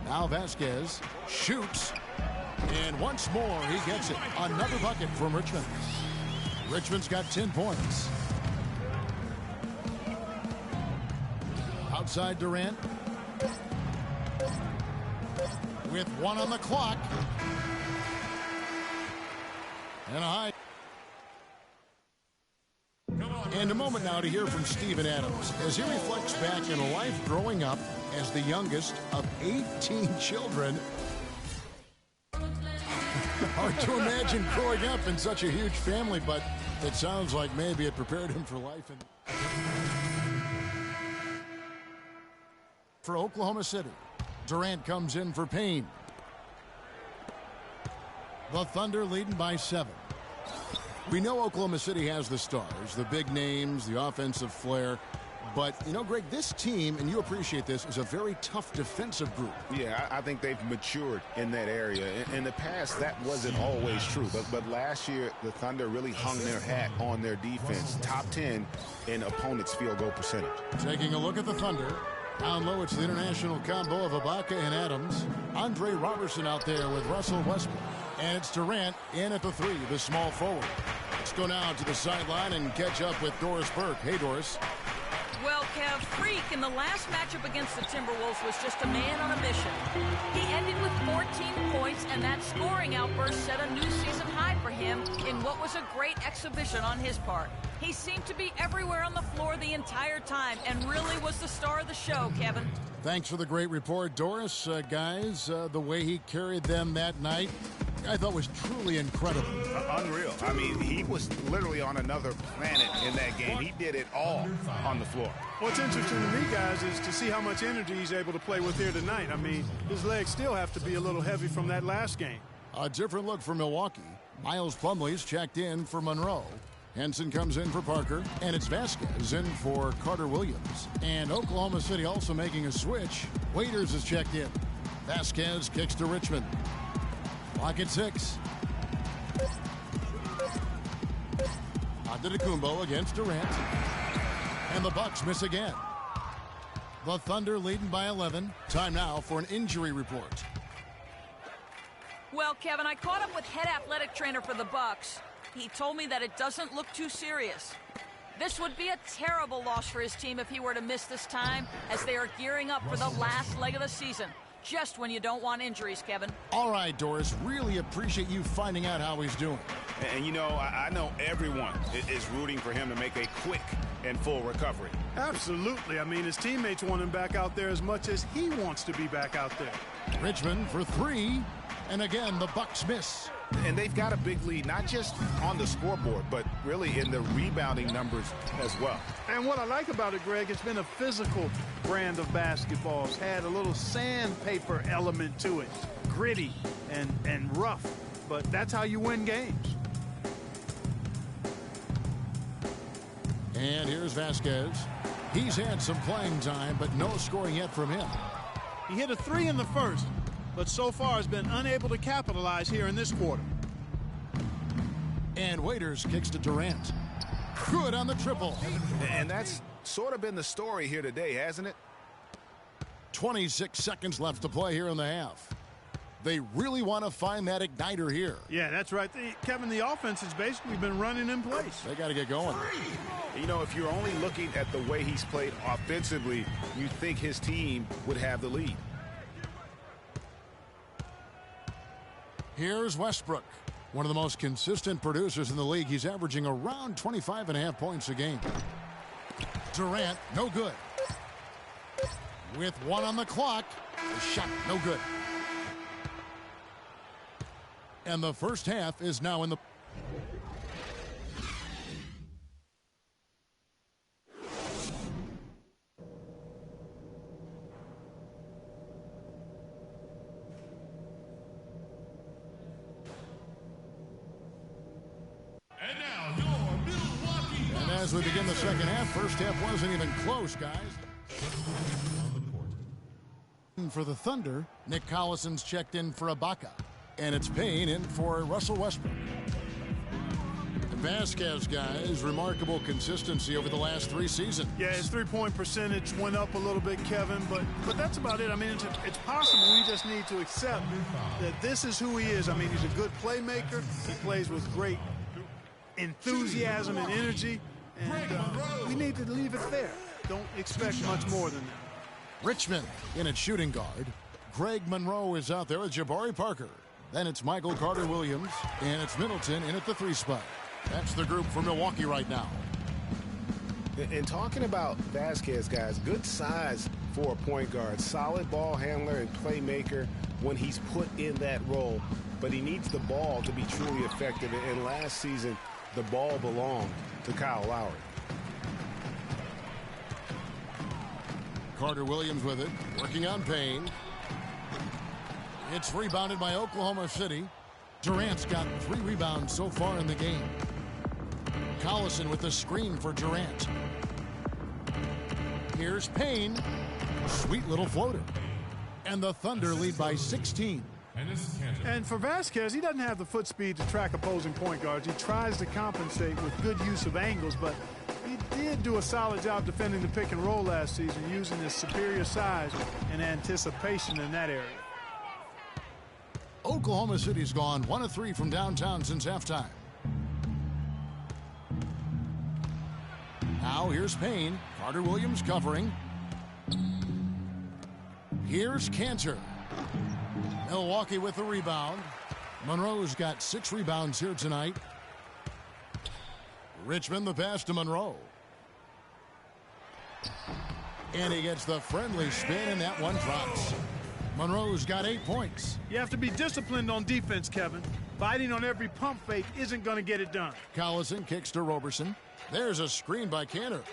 S5: Now Vasquez shoots. And once more, he gets it. Another bucket from Richmond. Richmond's got 10 points. Outside Durant. With 1 on the clock. And a high. And a moment now to hear from Steven Adams as he reflects back on a life growing up as the youngest of 18 children. Hard to imagine growing up in such a huge family, but it sounds like maybe it prepared him for life. For Oklahoma City, Durant comes in for Payne. The Thunder leading by 7. We know Oklahoma City has the stars, the big names, the offensive flair. But, you know, Greg, this team, and you appreciate this, is a very tough defensive group.
S6: Yeah, I think they've matured in that area. In the past, that wasn't always true. But last year, the Thunder really hung their hat on their defense. Top 10 in opponents' field goal percentage.
S5: Taking a look at the Thunder. Down low, it's the international combo of Ibaka and Adams. Andre Robertson out there with Russell Westbrook. And it's Durant in at the 3, the small forward. Let's go now to the sideline and catch up with Doris Burke. Hey, Doris.
S15: Well, Kev, Freak in the last matchup against the Timberwolves was just a man on a mission. He ended with 14 points, and that scoring outburst set a new season high for him in what was a great exhibition on his part. He seemed to be everywhere on the floor the entire time and really was the star of the show, Kevin.
S5: Thanks for the great report, Doris. Guys, the way he carried them that night, I thought was truly incredible.
S6: Unreal. I mean, he was literally on another planet in that game. He did it all on the floor.
S7: What's interesting to me, guys, is to see how much energy he's able to play with here tonight. I mean, his legs still have to be a little heavy from that last game.
S5: A different look for Milwaukee. Miles Plumlee's checked in for Monroe. Henson comes in for Parker, and it's Vasquez in for Carter Williams. And Oklahoma City also making a switch. Waiters is checked in. Vasquez kicks to Richmond. Clock at 6. Antetokounmpo against Durant. And the Bucks miss again. The Thunder leading by 11. Time now for an injury report.
S15: Well, Kevin, I caught up with head athletic trainer for the Bucks. He told me that it doesn't look too serious. This would be a terrible loss for his team if he were to miss this time, as they are gearing up for the last leg of the season. Just when you don't want injuries, Kevin.
S5: All right, Doris. Really appreciate you finding out how he's doing.
S6: And, you know, I know everyone is rooting for him to make a quick and full recovery.
S7: Absolutely. I mean, his teammates want him back out there as much as he wants to be back out there.
S5: Richmond for 3. And again, the Bucks miss.
S6: And they've got a big lead, not just on the scoreboard, but really in the rebounding numbers as well.
S7: And what I like about it, Greg, it's been a physical brand of basketball. It's had a little sandpaper element to it. Gritty and rough. But that's how you win games.
S5: And here's Vasquez. He's had some playing time, but no scoring yet from him.
S7: He hit a 3 in the first, but so far has been unable to capitalize here in this quarter.
S5: And Waiters kicks to Durant. Good on the triple.
S6: And that's sort of been the story here today, hasn't it?
S5: 26 seconds left to play here in the half. They really want to find that igniter here.
S7: Yeah, that's right. Kevin, the offense has basically been running in place.
S5: They got to get going.
S6: You know, if you're only looking at the way he's played offensively, you think his team would have the lead.
S5: Here's Westbrook, one of the most consistent producers in the league. He's averaging around 25.5 points a game. Durant, no good. With 1 on the clock, the shot, no good. And the first half is now in the... And as we begin the second half, first half wasn't even close, guys. For the Thunder, Nick Collison's checked in for Ibaka. And it's Payne in for Russell Westbrook. Vasquez, guys, remarkable consistency over the last 3 seasons.
S7: Yeah, his three-point percentage went up a little bit, Kevin, but that's about it. I mean, it's possible. We just need to accept that this is who he is. I mean, he's a good playmaker. He plays with great enthusiasm and energy, and we need to leave it there. Don't expect much more than that.
S5: Richmond in at shooting guard. Greg Monroe is out there with Jabari Parker. Then it's Michael Carter-Williams, and it's Middleton in at the 3 spot. That's the group for Milwaukee right now.
S6: And talking about Vasquez, guys, good size for a point guard. Solid ball handler and playmaker when he's put in that role. But he needs the ball to be truly effective. And last season, the ball belonged to Kyle Lowry.
S5: Carter-Williams with it, working on Payne. It's rebounded by Oklahoma City. Durant's got 3 rebounds so far in the game. Collison with the screen for Durant. Here's Payne. Sweet little floater. And the Thunder lead by 16.
S7: And for Vasquez, he doesn't have the foot speed to track opposing point guards. He tries to compensate with good use of angles, but did do a solid job defending the pick and roll last season, using his superior size and anticipation in that area.
S5: Oklahoma City's gone 1 of 3 from downtown since halftime. Now here's Payne. Carter Williams covering. Here's Cantor. Milwaukee with the rebound. Monroe's got 6 rebounds here tonight. Richmond the pass to Monroe. And he gets the friendly spin, and that one drops. Monroe's got 8 points.
S7: You have to be disciplined on defense, Kevin. Biting on every pump fake isn't going to get it done.
S5: Collison kicks to Roberson. There's a screen by Cantor.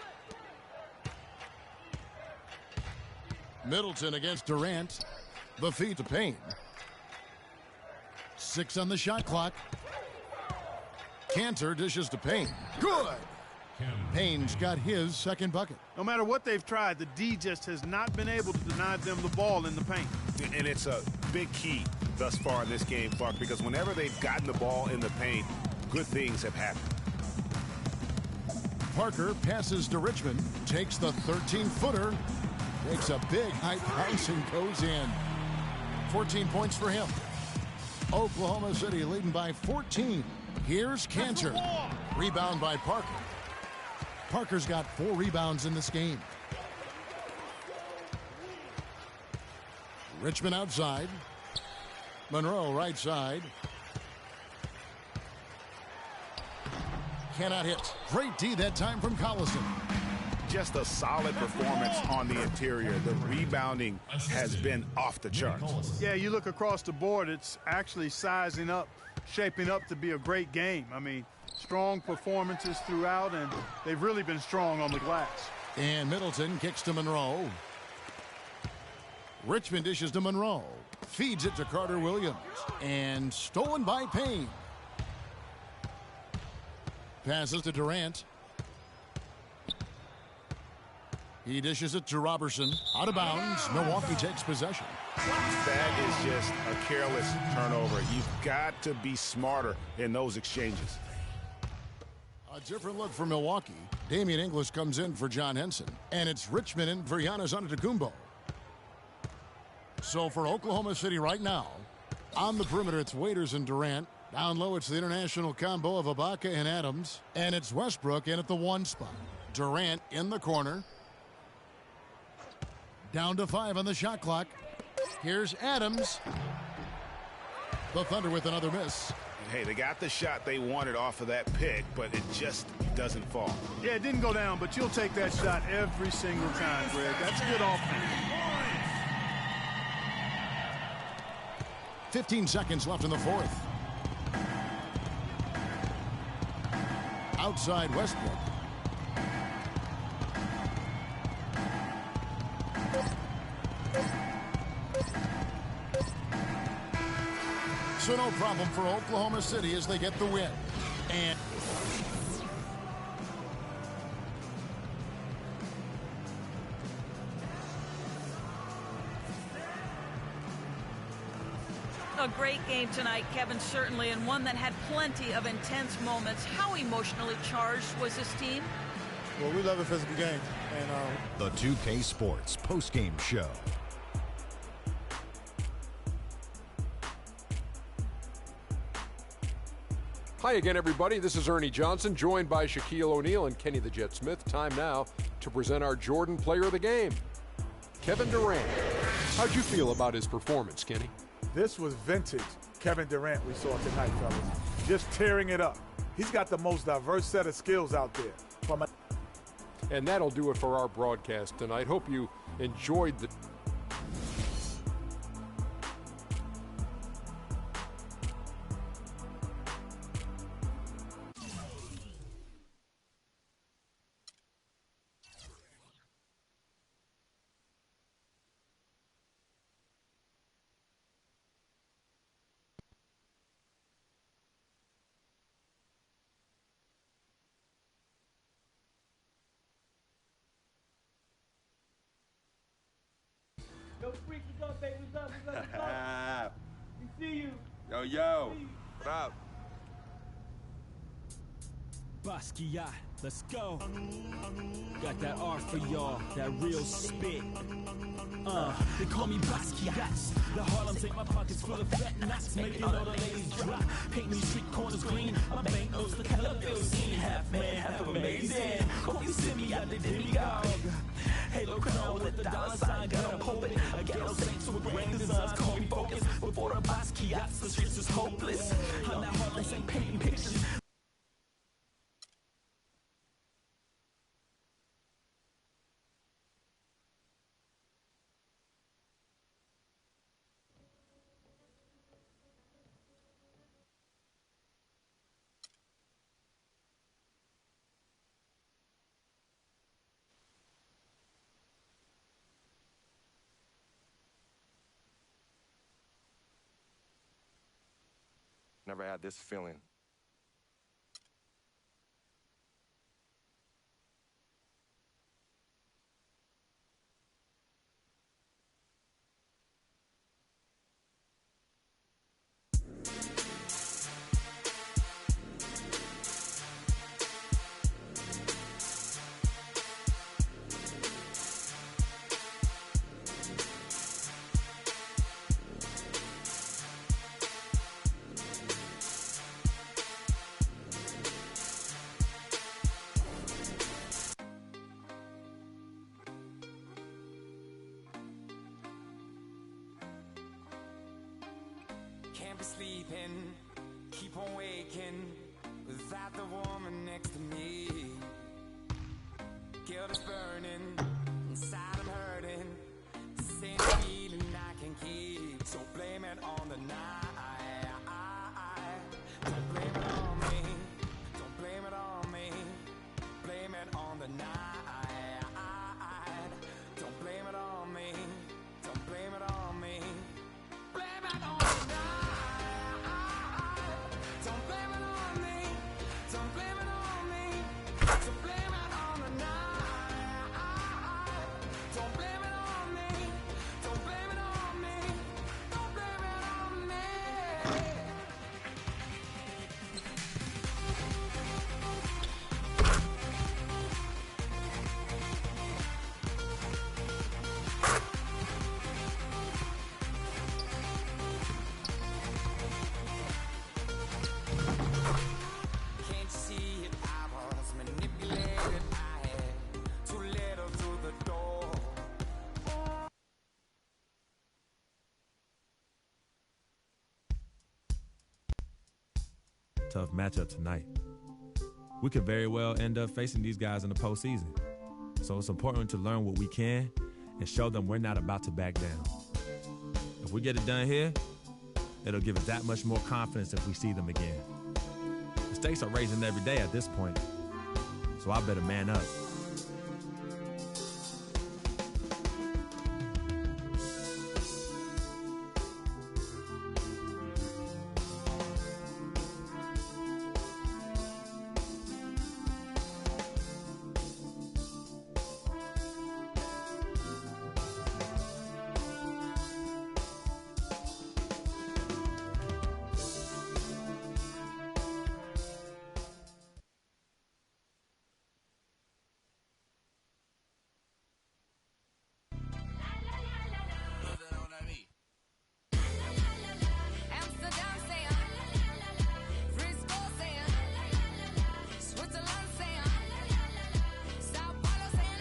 S5: Middleton against Durant. The feed to Payne. 6 on the shot clock. Cantor dishes to Payne. Good! Payne's got his second bucket.
S7: No matter what they've tried, the D just has not been able to deny them the ball in the paint.
S6: And it's a big key thus far in this game, Clark, because whenever they've gotten the ball in the paint, good things have happened.
S5: Parker passes to Richmond, takes the 13-footer, takes a big high bounce and goes in. 14 points for him. Oklahoma City leading by 14. Here's Cantor. Rebound by Parker. Parker's got 4 rebounds in this game. Richmond outside. Monroe right side. Cannot hit. Great D that time from Collison.
S6: Just a solid performance on the interior. The rebounding has been off the charts.
S7: Yeah, you look across the board, it's actually sizing up, shaping up to be a great game. I mean, strong performances throughout, and they've really been strong on the glass.
S5: And Middleton kicks to Monroe. Richmond dishes to Monroe. Feeds it to Carter Williams. And stolen by Payne. Passes to Durant. He dishes it to Robertson. Out of bounds. Milwaukee takes possession.
S6: That is just a careless turnover. You've got to be smarter in those exchanges.
S5: A different look for Milwaukee. Damian English comes in for John Henson. And it's Richmond in for Giannis Antetokounmpo. So for Oklahoma City right now, on the perimeter it's Waiters and Durant. Down low it's the international combo of Ibaka and Adams. And it's Westbrook in at the 1 spot. Durant in the corner. Down to 5 on the shot clock. Here's Adams. The Thunder with another miss.
S6: Hey, they got the shot they wanted off of that pick, but it just doesn't fall.
S7: Yeah, it didn't go down, but you'll take that shot every single time, Greg. That's good offense.
S5: 15 seconds left in the fourth. Outside Westbrook. So no problem for Oklahoma City as they get the win. And
S15: a great game tonight, Kevin, certainly, and one that had plenty of intense moments. How emotionally charged was this team?
S10: Well, we love a physical game. And
S8: the 2K Sports post-game show.
S9: Hi again, everybody. This is Ernie Johnson, joined by Shaquille O'Neal and Kenny the Jet Smith. Time now to present our Jordan Player of the Game, Kevin Durant. How'd you feel about his performance, Kenny?
S10: this was vintage Kevin Durant we saw tonight, fellas. Just tearing it up. He's got the most diverse set of skills out there.
S9: And that'll do it for our broadcast tonight. Hope you enjoyed the...
S20: Yo, Freak, what's up, baby? What's up? We see you.
S21: Yo, what up? Basquiat, let's go. Got that R for y'all, that real spit. They call me Basquiat. The Harlem's in my pockets full of fat knots, making all the ladies drop. Paint me street corners green, my banknotes look hella scene. Half man, half amazing. Hope you send me out the demigod. Halo crown with the dollar sign, got them hoping. A ghetto saints with grand designs, call me focus. Before the Basquiats, the streets is hopeless. I'm that Harlem's ain't painting pictures.
S12: Never had this feeling.
S13: Can't be sleeping, keep on waking without the woman next to me. Guilt is burning, inside I'm hurting. This ain't a feeling I can keep, so blame it on the night. Don't blame it on me, don't blame it on me. Blame it on the night. Don't blame it on me, don't blame it on me. Blame it on the night. Don't blame it on me. Don't blame it on me. Don't blame it on the night. Don't blame it on me. Don't blame it on me. Don't blame it on me. Can't you see it? I was manipulated. I had too little through the door.
S3: Tough matchup tonight. We could very well end up facing these guys in the postseason. So it's important to learn what we can and show them we're not about to back down. If we get it done here, it'll give us that much more confidence if we see them again. The stakes are raising every day at this point, so I better man up.
S2: Amsterdam say Frisco say Switzerland say Sao Paulo say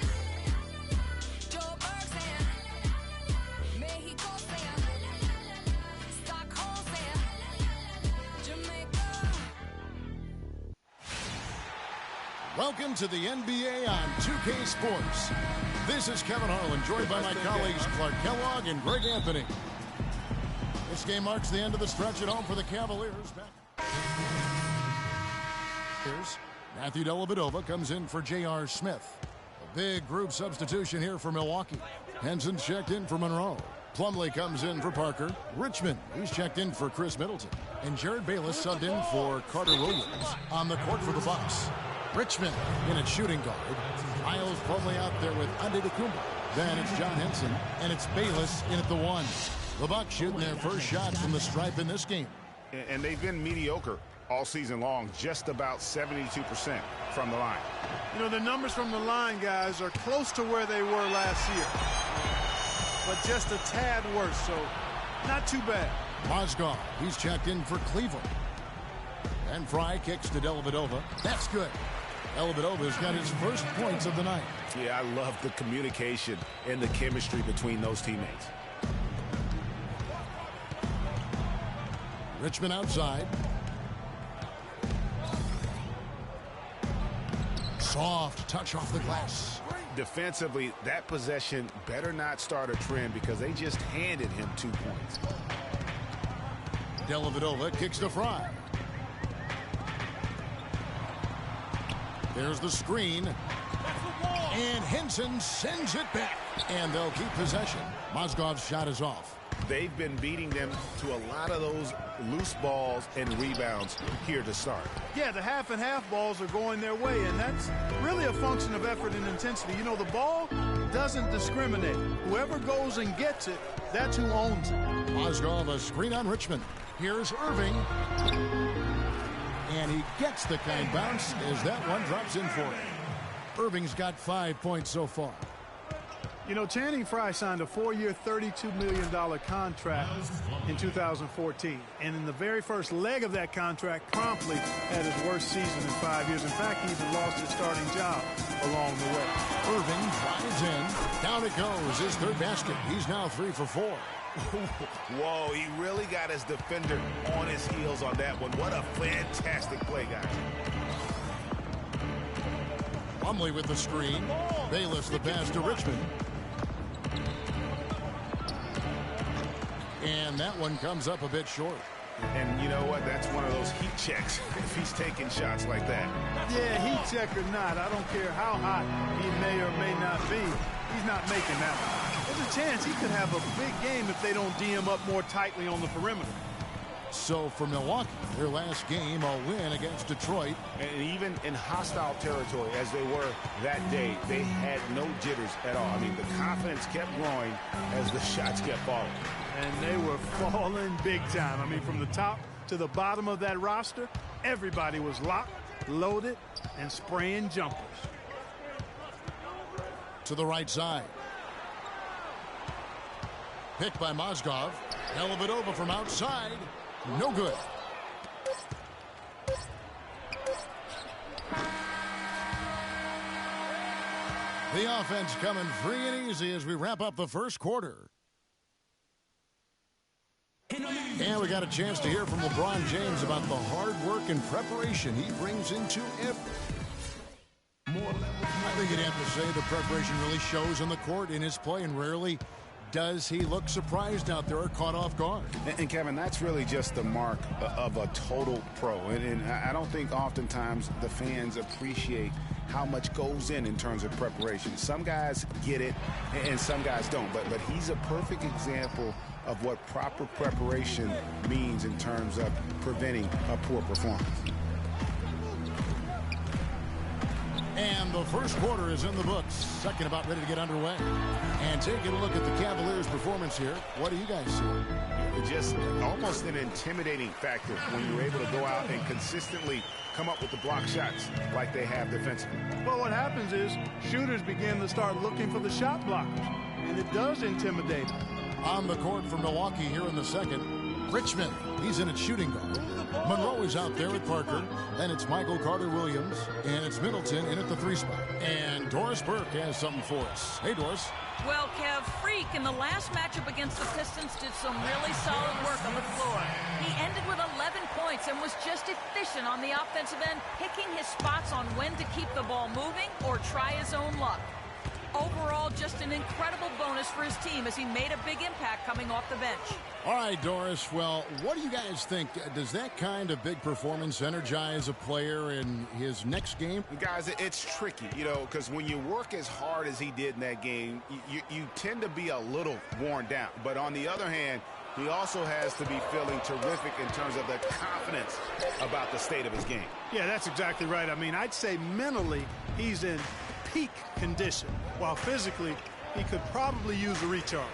S2: Joburg say Mexico say Stockholm say Jamaica.
S5: Welcome to the NBA on 2K Sports. This is Kevin Harlan, joined by my colleagues Clark Kellogg and Greg Anthony. This game marks the end of the stretch at home for the Cavaliers. Matthew Dellavedova comes in for J.R. Smith. A big group substitution here for Milwaukee. Henson's checked in for Monroe. Plumlee comes in for Parker. Richmond, he's checked in for Chris Middleton. And Jared Bayless subbed in for Carter Williams. On the court for the Bucks, Richmond in at shooting guard. Miles Plumlee out there with Antetokounmpo. Then it's John Henson, and it's Bayless in at the one. The Bucks shooting their first shot from the stripe in this game.
S6: And they've been mediocre all season long, just about 72% from the line.
S7: You know, the numbers from the line, guys, are close to where they were last year, but just a tad worse, so not too bad.
S5: Mozgov, he's checked in for Cleveland. And Fry kicks to Dellavedova. That's good. Dellavedova's got his first points of the night.
S6: Yeah, I love the communication and the chemistry between those teammates.
S5: Richmond outside. Soft touch off the glass.
S6: Defensively, that possession better not start a trend because they just handed him 2 points.
S5: Dellavedova kicks to Fry. There's the screen. And Henson sends it back. And they'll keep possession. Mozgov's shot is off.
S6: They've been beating them to a lot of those loose balls and rebounds here to start.
S7: Yeah, the half and half balls are going their way, and that's really a function of effort and intensity. You know, the ball doesn't discriminate. Whoever goes and gets it, that's who owns it.
S5: Mozgov, a screen on Richmond. Here's Irving. And he gets the kind bounce as that one drops in for him. Irving's got 5 points so far.
S7: You know, Channing Frye signed a 4-year, $32 million contract in 2014. And in the very first leg of that contract, promptly had his worst season in 5 years. In fact, he even lost his starting job along the way.
S5: Irving drives in. Down it goes. His third basket. He's now 3 for 4.
S6: Whoa, he really got his defender on his heels on that one. What a fantastic play, guys.
S5: Plumlee with the screen. Bayless the pass to Richmond. And that one comes up a bit short.
S6: And you know what? That's one of those heat checks if he's taking shots like that.
S7: Yeah, heat check or not, I don't care how hot he may or may not be. He's not making that one. There's a chance he could have a big game if they don't D him up more tightly on the perimeter.
S5: So for Milwaukee, their last game, a win against Detroit.
S6: And even in hostile territory, as they were that day, they had no jitters at all. I mean, the confidence kept growing as the shots kept falling.
S7: And they were falling big time. I mean, from the top to the bottom of that roster, everybody was locked, loaded, and spraying jumpers.
S5: To the right side. Picked by Mozgov. Dellavedova from outside. No good. The offense coming free and easy as we wrap up the first quarter. And we got a chance to hear from LeBron James about the hard work and preparation he brings into every. I think you'd have to say the preparation really shows on the court in his play, and rarely does he look surprised out there or caught off guard.
S6: And Kevin, that's really just the mark of a total pro. And I don't think oftentimes the fans appreciate how much goes in terms of preparation. Some guys get it and some guys don't. But he's a perfect example of what proper preparation means in terms of preventing a poor performance.
S5: And the first quarter is in the books. Second about ready to get underway. And taking a look at the Cavaliers' performance here, what do you guys see?
S6: Just almost an intimidating factor when you're able to go out and consistently come up with the block shots like they have defensively.
S7: Well, what happens is shooters begin to start looking for the shot blockers, and it does intimidate them.
S5: On the court for Milwaukee here in the second, Richmond, he's in at shooting guard. Monroe is out there at Parker. Then it's Michael Carter-Williams. And it's Middleton in at the 3 spot. And Doris Burke has something for us. Hey, Doris.
S15: Well, Kev, Freak in the last matchup against the Pistons did some really solid work on the floor. He ended with 11 points and was just efficient on the offensive end, picking his spots on when to keep the ball moving or try his own luck. Overall, just an incredible bonus for his team as he made a big impact coming off the bench.
S5: All right, Doris. Well, what do you guys think? Does that kind of big performance energize a player in his next game?
S6: Guys, it's tricky, you know, because when you work as hard as he did in that game, you tend to be a little worn down. But on the other hand, he also has to be feeling terrific in terms of the confidence about the state of his game.
S7: Yeah, that's exactly right. I mean, I'd say mentally he's in peak condition, while physically he could probably use a recharge.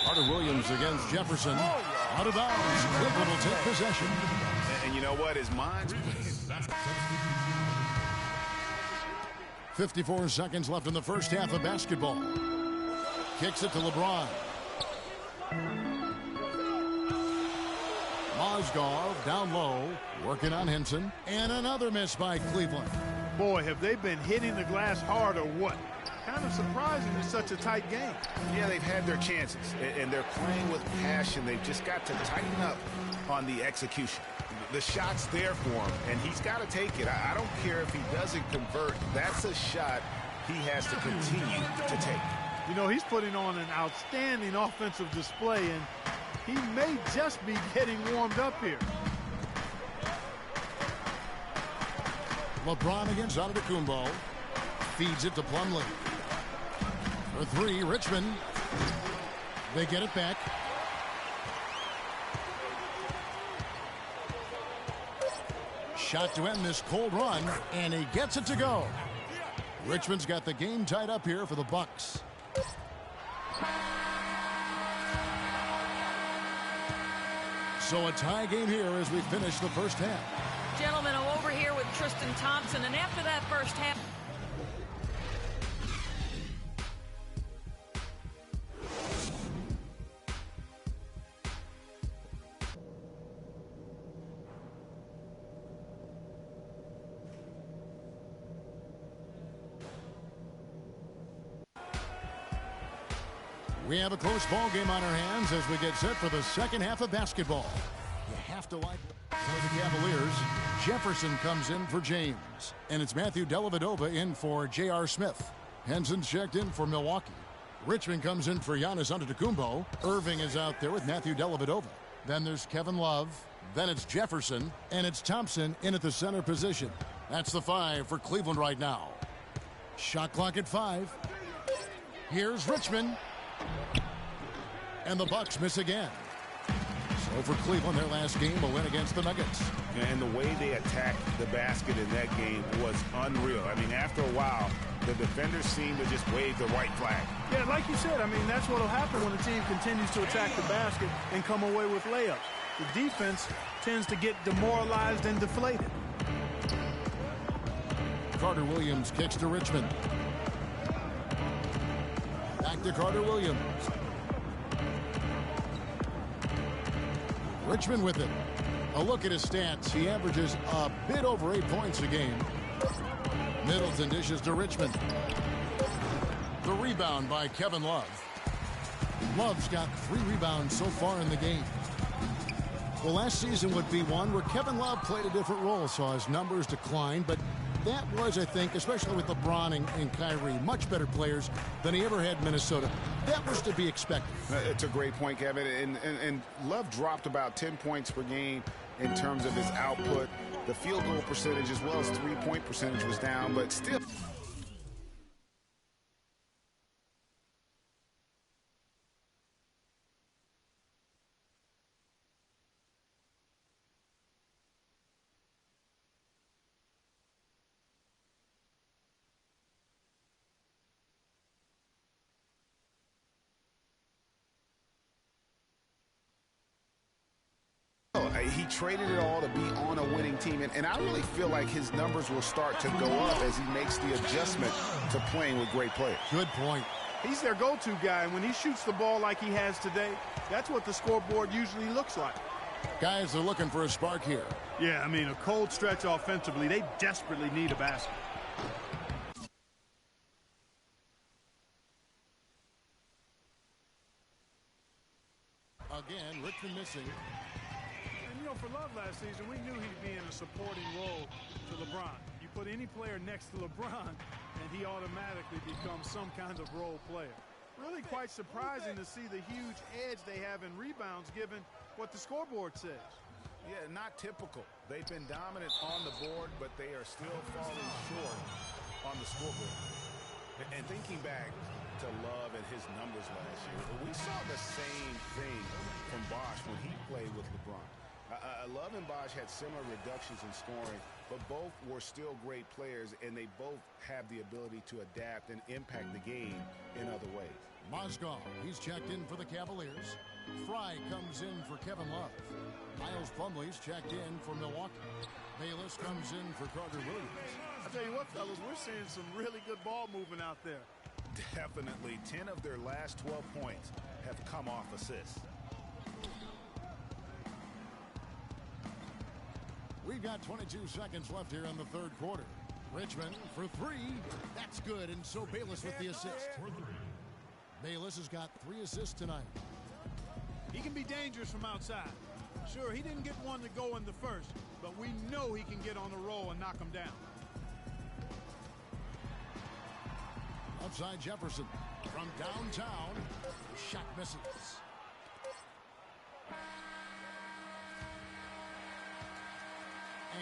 S5: Carter-Williams against Jefferson. Out of bounds. Cleveland will take possession.
S6: And you know what? His mind's
S5: 54 seconds left in the first half of basketball. Kicks it to LeBron. Mozgov down low, working on Henson. And another miss by Cleveland.
S7: Boy, have they been hitting the glass hard or what? Kind of surprising in such a tight game.
S6: Yeah, they've had their chances, and they're playing with passion. They've just got to tighten up on the execution. The shot's there for him, and he's got to take it. I don't care if he doesn't convert. That's a shot he has to continue to take.
S7: You know, he's putting on an outstanding offensive display, and he may just be getting warmed up here.
S5: LeBron against Antetokounmpo. Feeds it to Plumlee. For three, Richmond. They get it back. Shot to end this cold run, and he gets it to go. Richmond's got the game tied up here for the Bucks. So a tie game here as we finish the first half.
S15: Gentlemen, I'm over here with Tristan Thompson, and after that first half...
S5: We have a close ball game on our hands as we get set for the second half of basketball. You have to like for the Cavaliers. Jefferson comes in for James. And it's Matthew Dellavedova in for J.R. Smith. Henson's checked in for Milwaukee. Richmond comes in for Giannis Antetokounmpo. Irving is out there with Matthew Dellavedova. Then there's Kevin Love. Then it's Jefferson. And it's Thompson in at the center position. That's the 5 for Cleveland right now. Shot clock at 5. Here's Richmond. And the Bucks miss again. So for Cleveland, their last game, a win against the Nuggets.
S6: And the way they attacked the basket in that game was unreal. I mean, after a while, the defenders seemed to just wave the white flag.
S7: Yeah, like you said, I mean, that's what will happen when a team continues to attack the basket and come away with layups. The defense tends to get demoralized and deflated.
S5: Carter Williams kicks to Richmond. Back to Carter Williams. Richmond with it. A look at his stats. He averages a bit over 8 points a game. Middleton dishes to Richmond. The rebound by Kevin Love. Love's got 3 rebounds so far in the game. Well, last season would be one where Kevin Love played a different role, saw his numbers decline, but that was, I think, especially with LeBron and Kyrie, much better players than he ever had in Minnesota. That was to be expected.
S6: It's a great point, Kevin. And Love dropped about 10 points per game in terms of his output. The field goal percentage as well as three-point percentage was down, but still. He traded it all to be on a winning team, and I really feel like his numbers will start to go up as he makes the adjustment to playing with great players.
S5: Good point.
S7: He's their go-to guy, and when he shoots the ball like he has today, that's what the scoreboard usually looks like.
S5: Guys are looking for a spark here.
S7: Yeah, I mean, a cold stretch offensively. They desperately need a basket.
S5: Again, Richmond missing.
S7: And, you know, for Love last season, we knew he'd be in a supporting role to LeBron. You put any player next to LeBron, and he automatically becomes some kind of role player. Really quite surprising to see the huge edge they have in rebounds given what the scoreboard says.
S6: Yeah, not typical. They've been dominant on the board, but they are still falling short on the scoreboard. And thinking back to Love and his numbers last year, we saw the same thing from Bosh when he played with LeBron. Love and Bosh had similar reductions in scoring, but both were still great players, and they both have the ability to adapt and impact the game in other ways.
S5: Mozgov, he's checked in for the Cavaliers. Fry comes in for Kevin Love. Miles Plumlee's checked in for Milwaukee. Bayless comes in for Carter Williams.
S7: I tell you what, fellas, we're seeing some really good ball movement out there.
S6: Definitely. 10 of their last 12 points have come off assists.
S5: We've got 22 seconds left here in the third quarter. Richmond for three. That's good, and so Bayless with the assist. Bayless has got 3 assists tonight.
S7: He can be dangerous from outside. Sure, he didn't get one to go in the first, but we know he can get on a roll and knock him down.
S5: Outside Jefferson from downtown. Shot misses.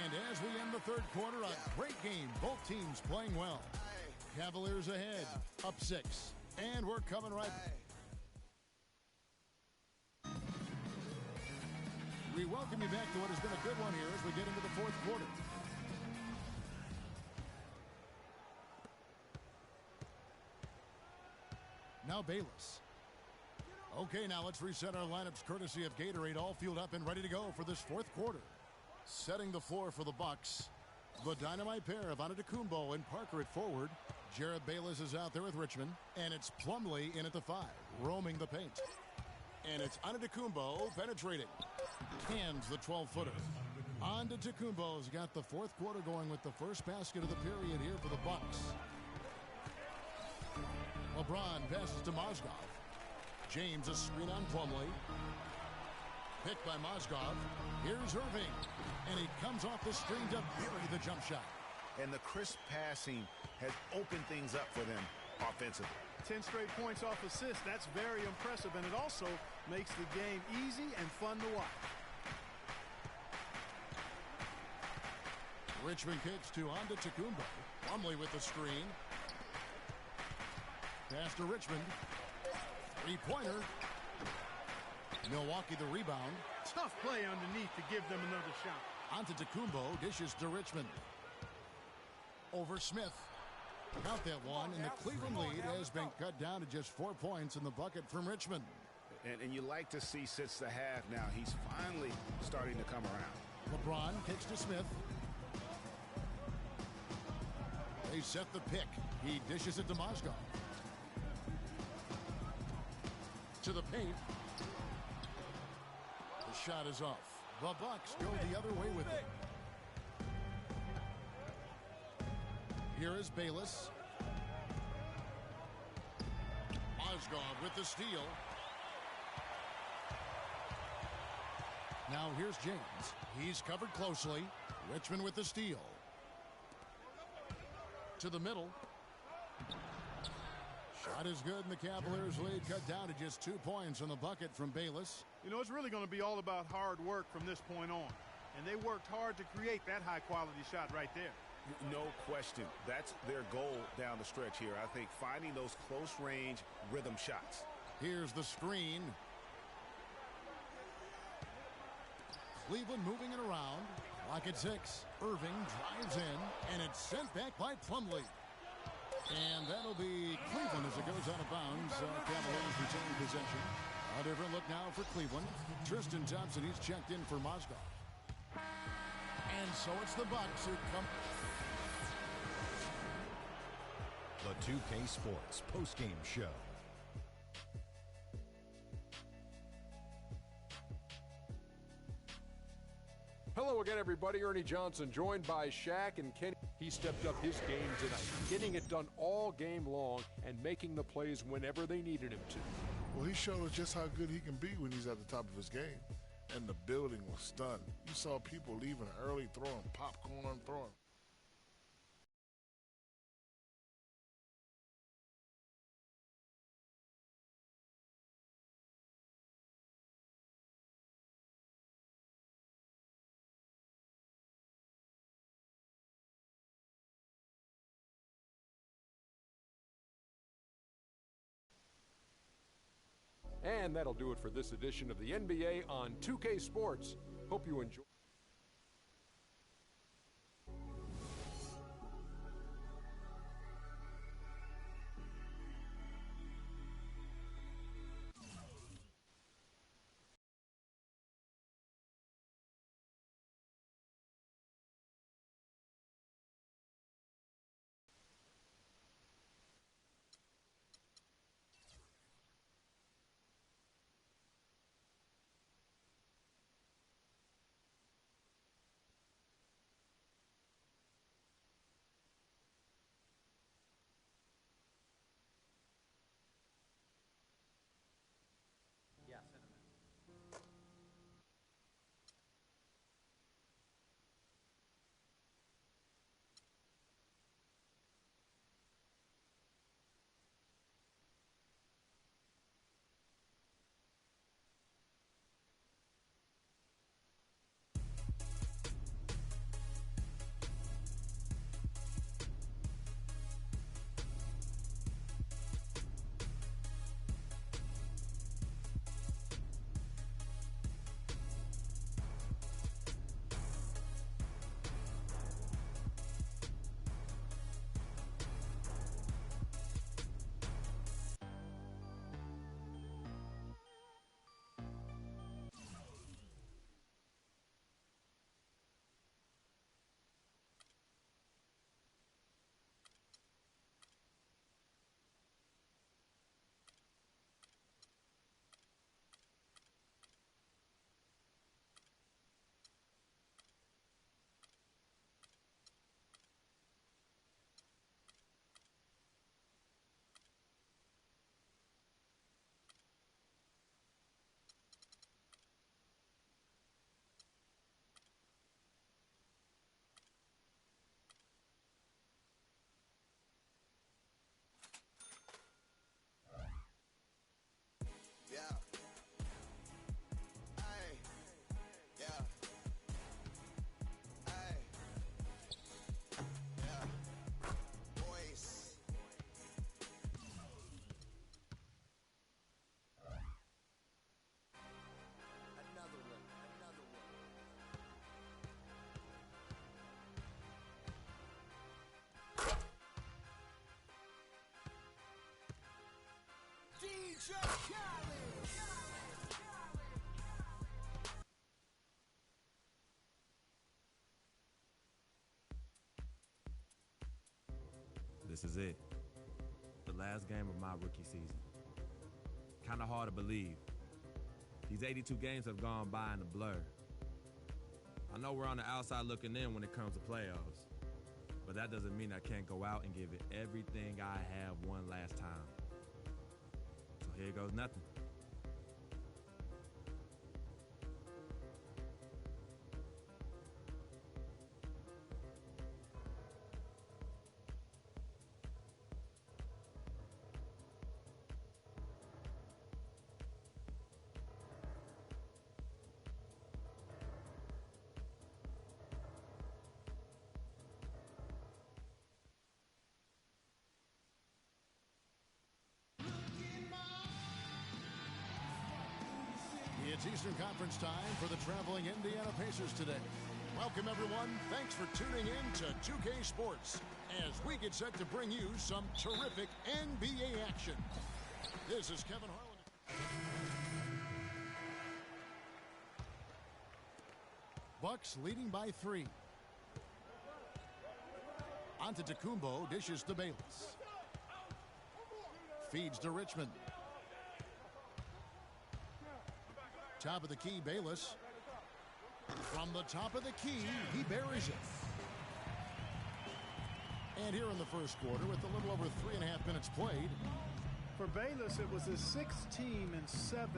S5: And as we end the third quarter, a great game. Both teams playing well. Cavaliers ahead, up 6. And we're coming right back. We welcome you back to what has been a good one here as we get into the fourth quarter. Now Bayless. Okay, now let's reset our lineups courtesy of Gatorade, all fueled up and ready to go for this fourth quarter. Setting the floor for the Bucks, the dynamite pair of Antetokounmpo and Parker at forward. Jared Bayless is out there with Richmond, and it's Plumlee in at the 5, roaming the paint. And it's Antetokounmpo penetrating. Cans the 12-footer. Antetokounmpo's got the fourth quarter going with the first basket of the period here for the Bucks. LeBron passes to Mozgov. James a screen on Plumlee. Picked by Mozgov. Here's Irving. And he comes off the screen to bury the jump shot.
S6: And the crisp passing has opened things up for them offensively.
S7: 10 straight points off assists. That's very impressive, and it also makes the game easy and fun to watch.
S5: Richmond kicks to Antetokounmpo. Plumlee with the screen. Pass to Richmond. Three-pointer. Milwaukee the rebound.
S7: Tough play underneath to give them another shot.
S5: Antetokounmpo dishes to Richmond. Over Smith. Count that one, and the Cleveland lead has been cut down to just 4 points in the bucket from Richmond.
S6: And you like to see since the half now, he's finally starting to come around.
S5: LeBron kicks to Smith. They set the pick. He dishes it to Mozgov. To the paint. The shot is off. The Bucks go the other way with it. Here is Bayless. Mozgov with the steal. Now here's James. He's covered closely. Richmond with the steal. To the middle. Shot is good, and the Cavaliers lead cut down to just 2 points on the bucket from Bayless.
S7: You know, it's really going to be all about hard work from this point on. And they worked hard to create that high-quality shot right there.
S6: No question. That's their goal down the stretch here. I think finding those close-range rhythm shots.
S5: Here's the screen. Cleveland moving it around. Clock at 6. Irving drives in, and it's sent back by Plumlee. And that'll be Cleveland as it goes out of bounds. Cavaliers retain possession. A different look now for Cleveland. Tristan Thompson, he's checked in for Mozgov. And so it's the Bucks who come.
S8: The 2K Sports postgame show.
S9: Hello again, everybody. Ernie Johnson joined by Shaq and Kenny. He stepped up his game tonight, getting it done all game long and making the plays whenever they needed him to.
S1: Well, he showed us just how good he can be when he's at the top of his game. And the building was stunned. You saw people leaving early, throwing popcorn, throwing.
S9: And that'll do it for this edition of the NBA on 2K Sports. Hope you enjoy.
S3: This is it. The last game of my rookie season. Kind of hard to believe. These 82 games have gone by in a blur. I know we're on the outside looking in when it comes to playoffs, but that doesn't mean I can't go out and give it everything I have one last time. So here goes nothing.
S5: It's Eastern Conference time for the traveling Indiana Pacers today. Welcome, everyone. Thanks for tuning in to 2K Sports as we get set to bring you some terrific NBA action. This is Kevin Harlan. Bucks leading by 3. Antetokounmpo dishes to Bayless. Feeds to Richmond. Top of the key, Bayless. From the top of the key, he buries it. And here in the first quarter, with a little over 3.5 minutes played.
S7: For Bayless, it was his 6th team in 7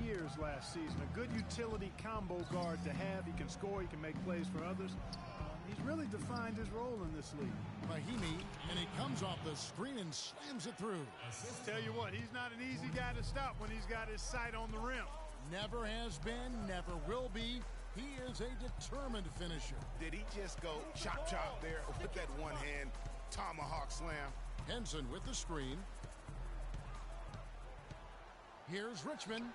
S7: years last season. A good utility combo guard to have. He can score, he can make plays for others. He's really defined his role in this league.
S5: Mahimi, and he comes off the screen and slams it through.
S7: Tell you what, he's not an easy guy to stop when he's got his sight on the rim.
S5: Never has been, never will be. He is a determined finisher.
S6: Did he just go chop there with that one-hand tomahawk slam?
S5: Henson with the screen. Here's Richmond.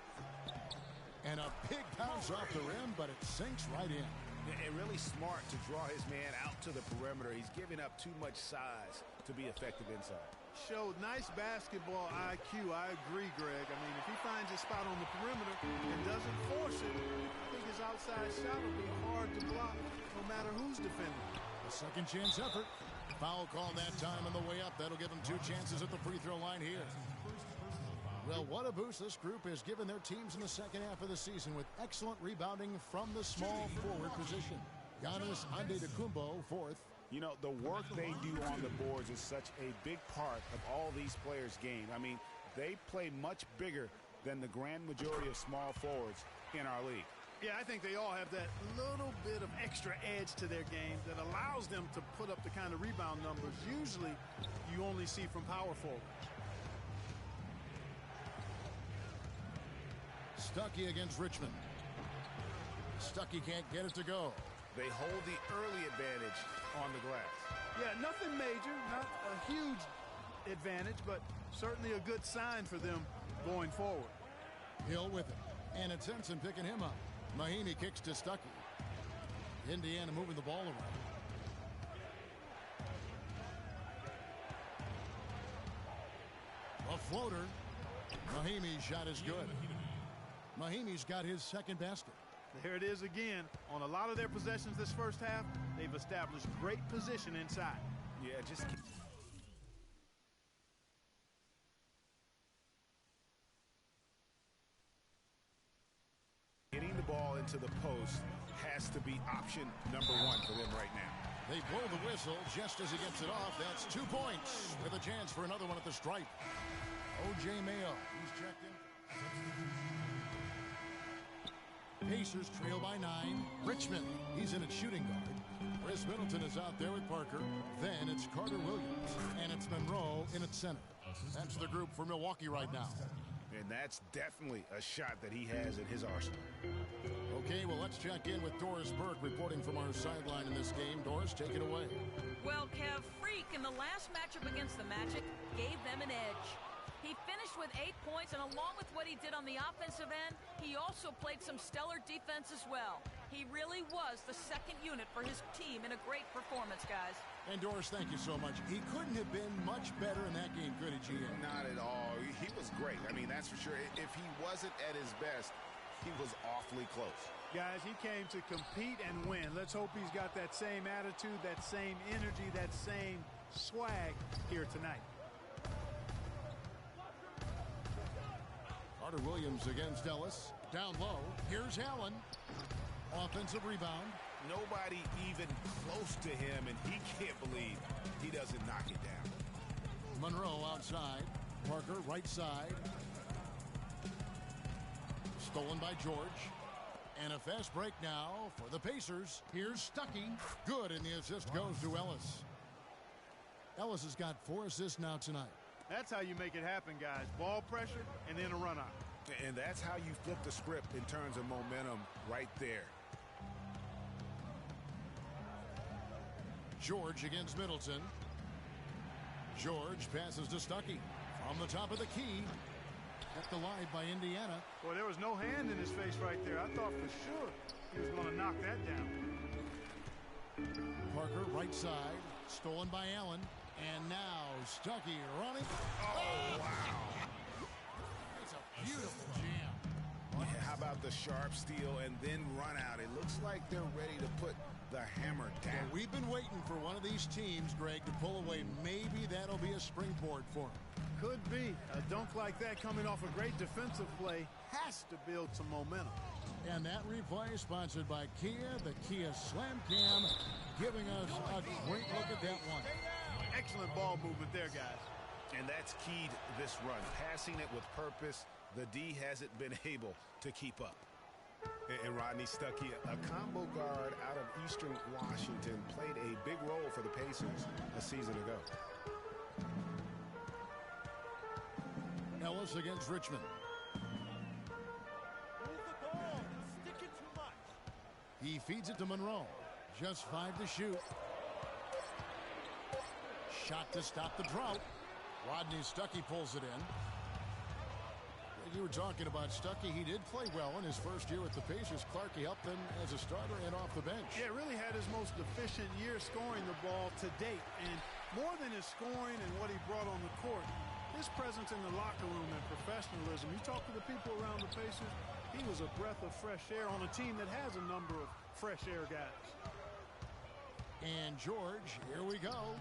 S5: And a big bounce off the rim, but it sinks right in.
S6: And really smart to draw his man out to the perimeter. He's giving up too much size to be effective inside.
S7: Showed nice basketball IQ. I agree, Greg. I mean, if he finds his spot on the perimeter and doesn't force it, I think his outside shot will be hard to block no matter who's defending.
S5: A second chance effort. Foul call that time on the way up. That'll give him 2 chances at the free throw line here. Well, what a boost this group has given their teams in the second half of the season with excellent rebounding from the small forward position. Giannis Antetokounmpo, 4th.
S6: You know, the work they do on the boards is such a big part of all these players' game. I mean, they play much bigger than the grand majority of small forwards in our league.
S7: Yeah, I think they all have that little bit of extra edge to their game that allows them to put up the kind of rebound numbers usually you only see from power forwards.
S5: Stuckey against Richmond. Stuckey can't get it to go.
S6: They hold the early advantage on the glass.
S7: Yeah, nothing major, not a huge advantage, but certainly a good sign for them going forward.
S5: Hill with it. And it's Henson picking him up. Mahimi kicks to Stuckey. Indiana moving the ball around. A floater. Mahimi's shot is good. Mahimi's got his second basket.
S7: There it is again. On a lot of their possessions this first half, they've established great position inside.
S6: Yeah, just keep... Getting the ball into the post has to be option number 1 for them right now.
S5: They blow the whistle just as he gets it off. That's 2 points with a chance for another one at the stripe. O.J. Mayo, he's checked in. Pacers trail by 9. Richmond, he's in at shooting guard. Chris Middleton is out there with Parker. Then it's Carter Williams. And it's Monroe in at center. That's the group for Milwaukee right now.
S6: And that's definitely a shot that he has in his arsenal.
S5: Okay, well, let's check in with Doris Burke reporting from our sideline in this game. Doris, take it away.
S15: Well, Kev, Freak in the last matchup against the Magic gave them an edge. He finished with 8 points, and along with what he did on the offensive end, he also played some stellar defense as well. He really was the second unit for his team in a great performance, guys.
S5: And Doris, thank you so much. He couldn't have been much better in that game, could he, GM?
S6: Not at all. He was great. I mean, that's for sure. If he wasn't at his best, he was awfully close.
S7: Guys, he came to compete and win. Let's hope he's got that same attitude, that same energy, that same swag here tonight.
S5: Carter Williams against Ellis. Down low. Here's Allen. Offensive rebound.
S6: Nobody even close to him, and he can't believe he doesn't knock it down.
S5: Monroe outside. Parker right side. Stolen by George. And a fast break now for the Pacers. Here's Stuckey. Good, and the assist goes to Ellis. Ellis has got 4 assists now tonight.
S7: That's how you make it happen, guys. Ball pressure and then a run out.
S6: And that's how you flip the script in terms of momentum right there.
S5: George against Middleton. George passes to Stuckey. From the top of the key. Kept alive by Indiana.
S7: Well, there was no hand in his face right there. I thought for sure he was going to knock that down.
S5: Parker right side. Stolen by Allen. And now Stuckey running.
S6: Oh, wow.
S5: It's a beautiful jam.
S6: Yeah, how about the sharp steal and then run out? It looks like they're ready to put the hammer down.
S5: Well, we've been waiting for one of these teams, Greg, to pull away. Maybe that'll be a springboard for them.
S7: Could be. A dunk like that coming off a great defensive play has to build some momentum.
S5: And that replay is sponsored by Kia, the Kia Slam Cam, giving us a great look at that one.
S7: Excellent ball movement there, guys.
S6: And that's keyed this run. Passing it with purpose. The D hasn't been able to keep up. And Rodney Stuckey, a combo guard out of Eastern Washington, played a big role for the Pacers a season ago.
S5: Ellis against Richmond.
S20: Move the ball. Stick it too much.
S5: He feeds it to Monroe. Just 5 to shoot. Shot to stop the drought. Rodney Stuckey pulls it in. You were talking about Stuckey. He did play well in his first year with the Pacers. Clark, he helped them as a starter and off the bench.
S7: Yeah, really had his most efficient year scoring the ball to date. And more than his scoring and what he brought on the court, his presence in the locker room and professionalism. You talk to the people around the Pacers, he was a breath of fresh air on a team that has a number of fresh air guys.
S5: And George, here we go.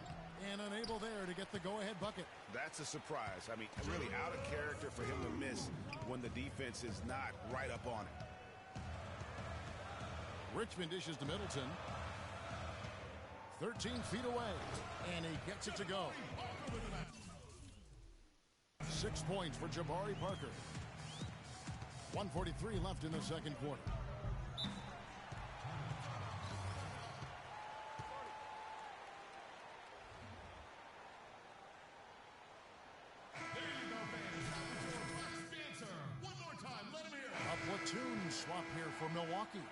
S5: And unable there to get the go-ahead bucket.
S6: That's a surprise. I mean, really out of character for him to miss when the defense is not right up on it.
S5: Richmond dishes to Middleton. 13 feet away. And he gets it to go. 6 points for Jabari Parker. 1:43 left in the second quarter. Platoon swap here for Milwaukee.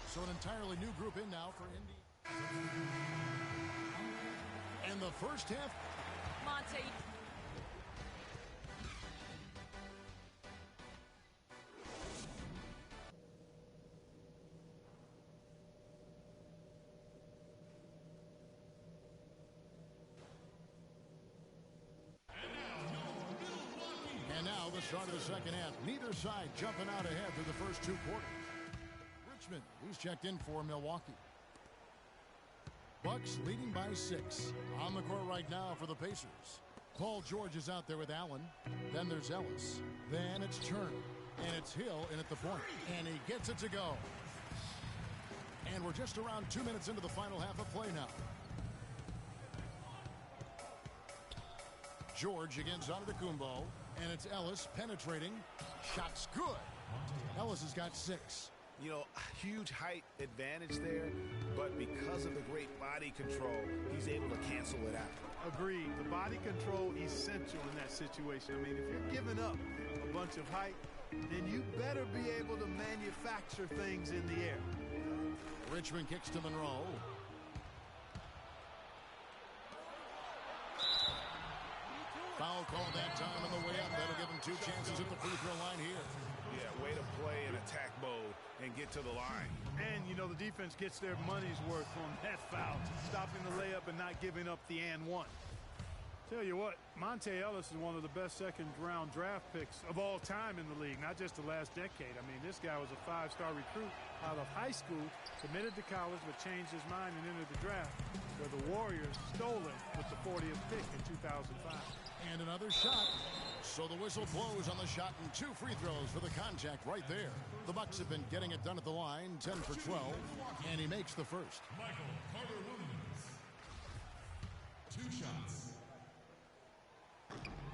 S5: So an entirely new group in now for Indy. And the first half.
S15: Monte.
S5: And now the start of the second half. Neither side jumping out ahead through the first 2 quarters. Richmond, he's checked in for Milwaukee. Bucks leading by 6. On the court right now for the Pacers. Paul George is out there with Allen. Then there's Ellis. Then it's Turner. And it's Hill in at the point. And he gets it to go. And we're just around 2 minutes into the final half of play now. George against Antetokounmpo. And it's Ellis penetrating. Shot's good. Ellis has got 6.
S6: You know, huge height advantage there, but because of the great body control, he's able to cancel it out.
S7: Agreed. The body control essential in that situation. I mean, if you're giving up a bunch of height, then you better be able to manufacture things in the air.
S5: Richmond kicks to Monroe. Foul call that time on the way up. That'll give him 2 chances at the free throw line here.
S6: Yeah, way to play in attack mode and get to the line.
S7: And, you know, the defense gets their money's worth on that foul, stopping the layup and not giving up the and one. Tell you what, Monte Ellis is one of the best second-round draft picks of all time in the league, not just the last decade. I mean, this guy was a five-star recruit out of high school, committed to college, but changed his mind and entered the draft, where the Warriors stole him with the 40th pick in 2005.
S5: And another shot. So the whistle blows on the shot, and 2 free throws for the contact right there. The Bucks have been getting it done at the line, 10 for 12, and he makes the first.
S11: Michael Carter-Williams. 2 shots.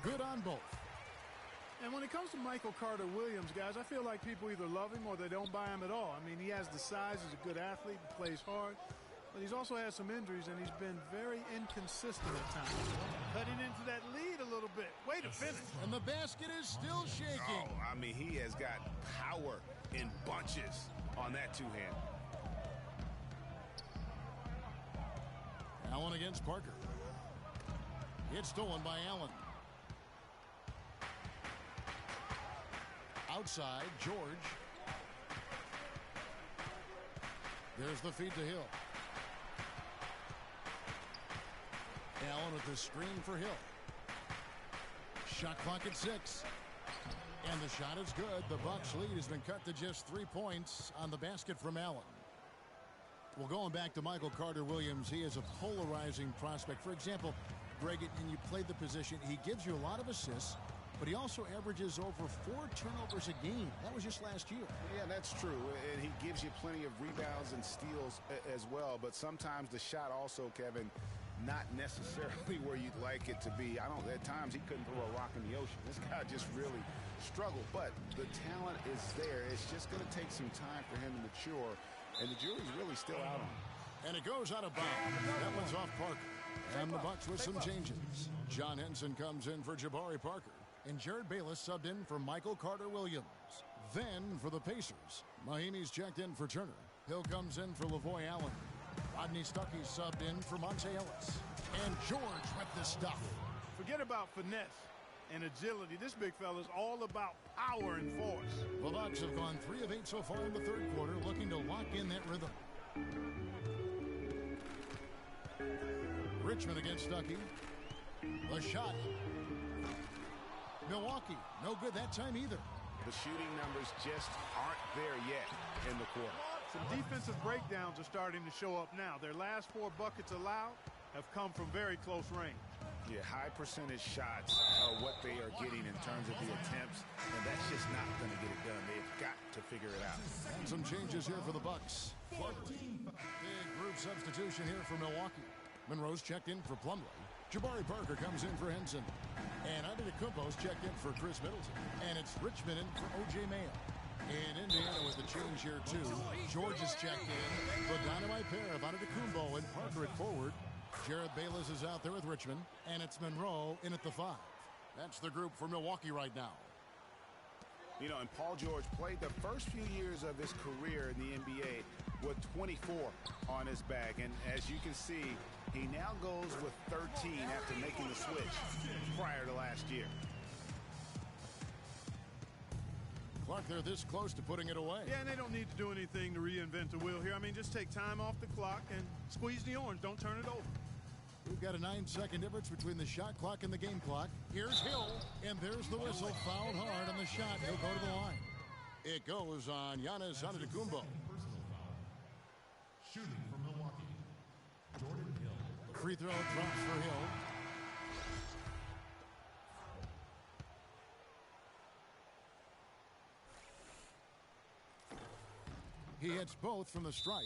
S5: Good on both.
S7: And when it comes to Michael Carter-Williams, guys, I feel like people either love him or they don't buy him at all. I mean, he has the size, he's a good athlete, he plays hard, but he's also had some injuries, and he's been very inconsistent at times. Cutting into that lead a little bit. Way to finish.
S5: And the basket is still shaking.
S6: Oh, I mean, he has got power in bunches on that two-hand.
S5: Allen against Parker. It's stolen by Allen. Outside, George. There's the feed to Hill. Allen with the screen for Hill. Shot clock at 6. And the shot is good. The Bucks lead has been cut to just 3 points on the basket from Allen. Well, going back to Michael Carter-Williams, he is a polarizing prospect. For example, Greg, and you played the position, he gives you a lot of assists, but he also averages over 4 turnovers a game. That was just last year.
S6: Yeah, that's true. And he gives you plenty of rebounds and steals as well. But sometimes the shot also, Kevin, not necessarily where you'd like it to be. At times he couldn't throw a rock in the ocean. This guy just really struggled. But the talent is there. It's just going to take some time for him to mature. And the jury's really still out on him.
S5: And it goes out of bounds. That one's off Parker. And the Bucks with some changes. John Henson comes in for Jabari Parker. And Jared Bayless subbed in for Michael Carter-Williams. Then for the Pacers, Mahimi's checked in for Turner. Hill comes in for Lavoy Allen. Rodney Stuckey subbed in for Monte Ellis. And George with the stuff.
S7: Forget about finesse and agility. This big fella's all about power and force.
S5: The Bucks have gone 3 of 8 so far in the third quarter, looking to lock in that rhythm. Richmond against Stuckey. The shot. Milwaukee, no good that time either.
S6: The shooting numbers just aren't there yet in the quarter.
S7: Some defensive breakdowns are starting to show up now. Their last 4 buckets allowed have come from very close range.
S6: Yeah, high percentage shots are what they are getting in terms of the attempts, and that's just not going to get it done. They've got to figure it out.
S5: And some changes here for the Bucks. Big group substitution here for Milwaukee. Monroe's checked in for Plumlee. Jabari Parker comes in for Henson. And Antetokounmpo's checked in for Chris Middleton. And it's Richmond in for O.J. Mayo. And Indiana with the change here, too. George is checked in. The dynamite pair of Antetokounmpo and Parker at forward. Jared Bayless is out there with Richmond. And it's Monroe in at the 5. That's the group for Milwaukee right now.
S6: You know, and Paul George played the first few years of his career in the NBA with 24 on his back. And as you can see, he now goes with 13 after making the switch prior to last year.
S5: Clark, they're this close to putting it away.
S7: Yeah, and they don't need to do anything to reinvent the wheel here. I mean, just take time off the clock and squeeze the orange. Don't turn it over.
S5: We've got a 9-second difference between the shot clock and the game clock. Here's Hill, and there's the whistle. Fouled hard on the shot. He'll go to the line. It goes on Giannis Antetokounmpo.
S11: Shooting for Milwaukee, Jordan Hill.
S5: Free throw drops for Hill. He hits both from the stripe.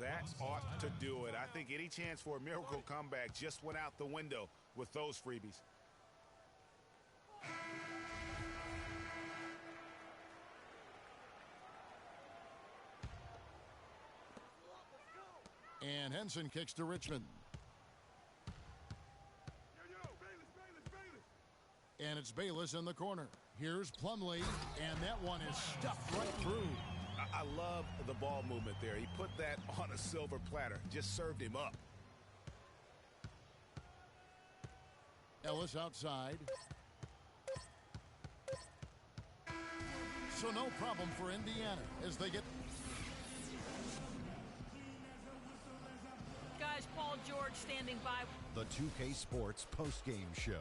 S6: That ought to do it. I think any chance for a miracle comeback just went out the window with those freebies.
S5: And Henson kicks to Richmond. And it's Bayless in the corner. Here's Plumlee, and that one is stuffed right through.
S6: I love the ball movement there. He put that on a silver platter. Just served him up.
S5: Ellis outside. So no problem for Indiana as they get...
S15: Guys, Paul George standing by.
S8: The 2K Sports postgame show.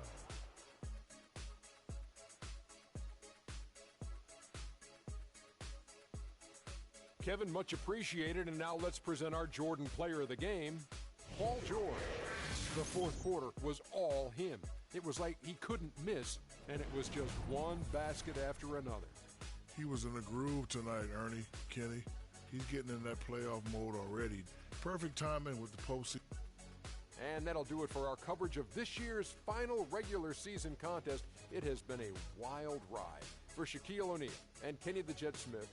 S9: Kevin, much appreciated, and now let's present our Jordan player of the game, Paul George. The fourth quarter was all him. It was like he couldn't miss, and it was just one basket after another.
S1: He was in a groove tonight, Ernie, Kenny. He's getting in that playoff mode already. Perfect timing with the postseason.
S9: And that'll do it for our coverage of this year's final regular season contest. It has been a wild ride. For Shaquille O'Neal and Kenny the Jet Smith,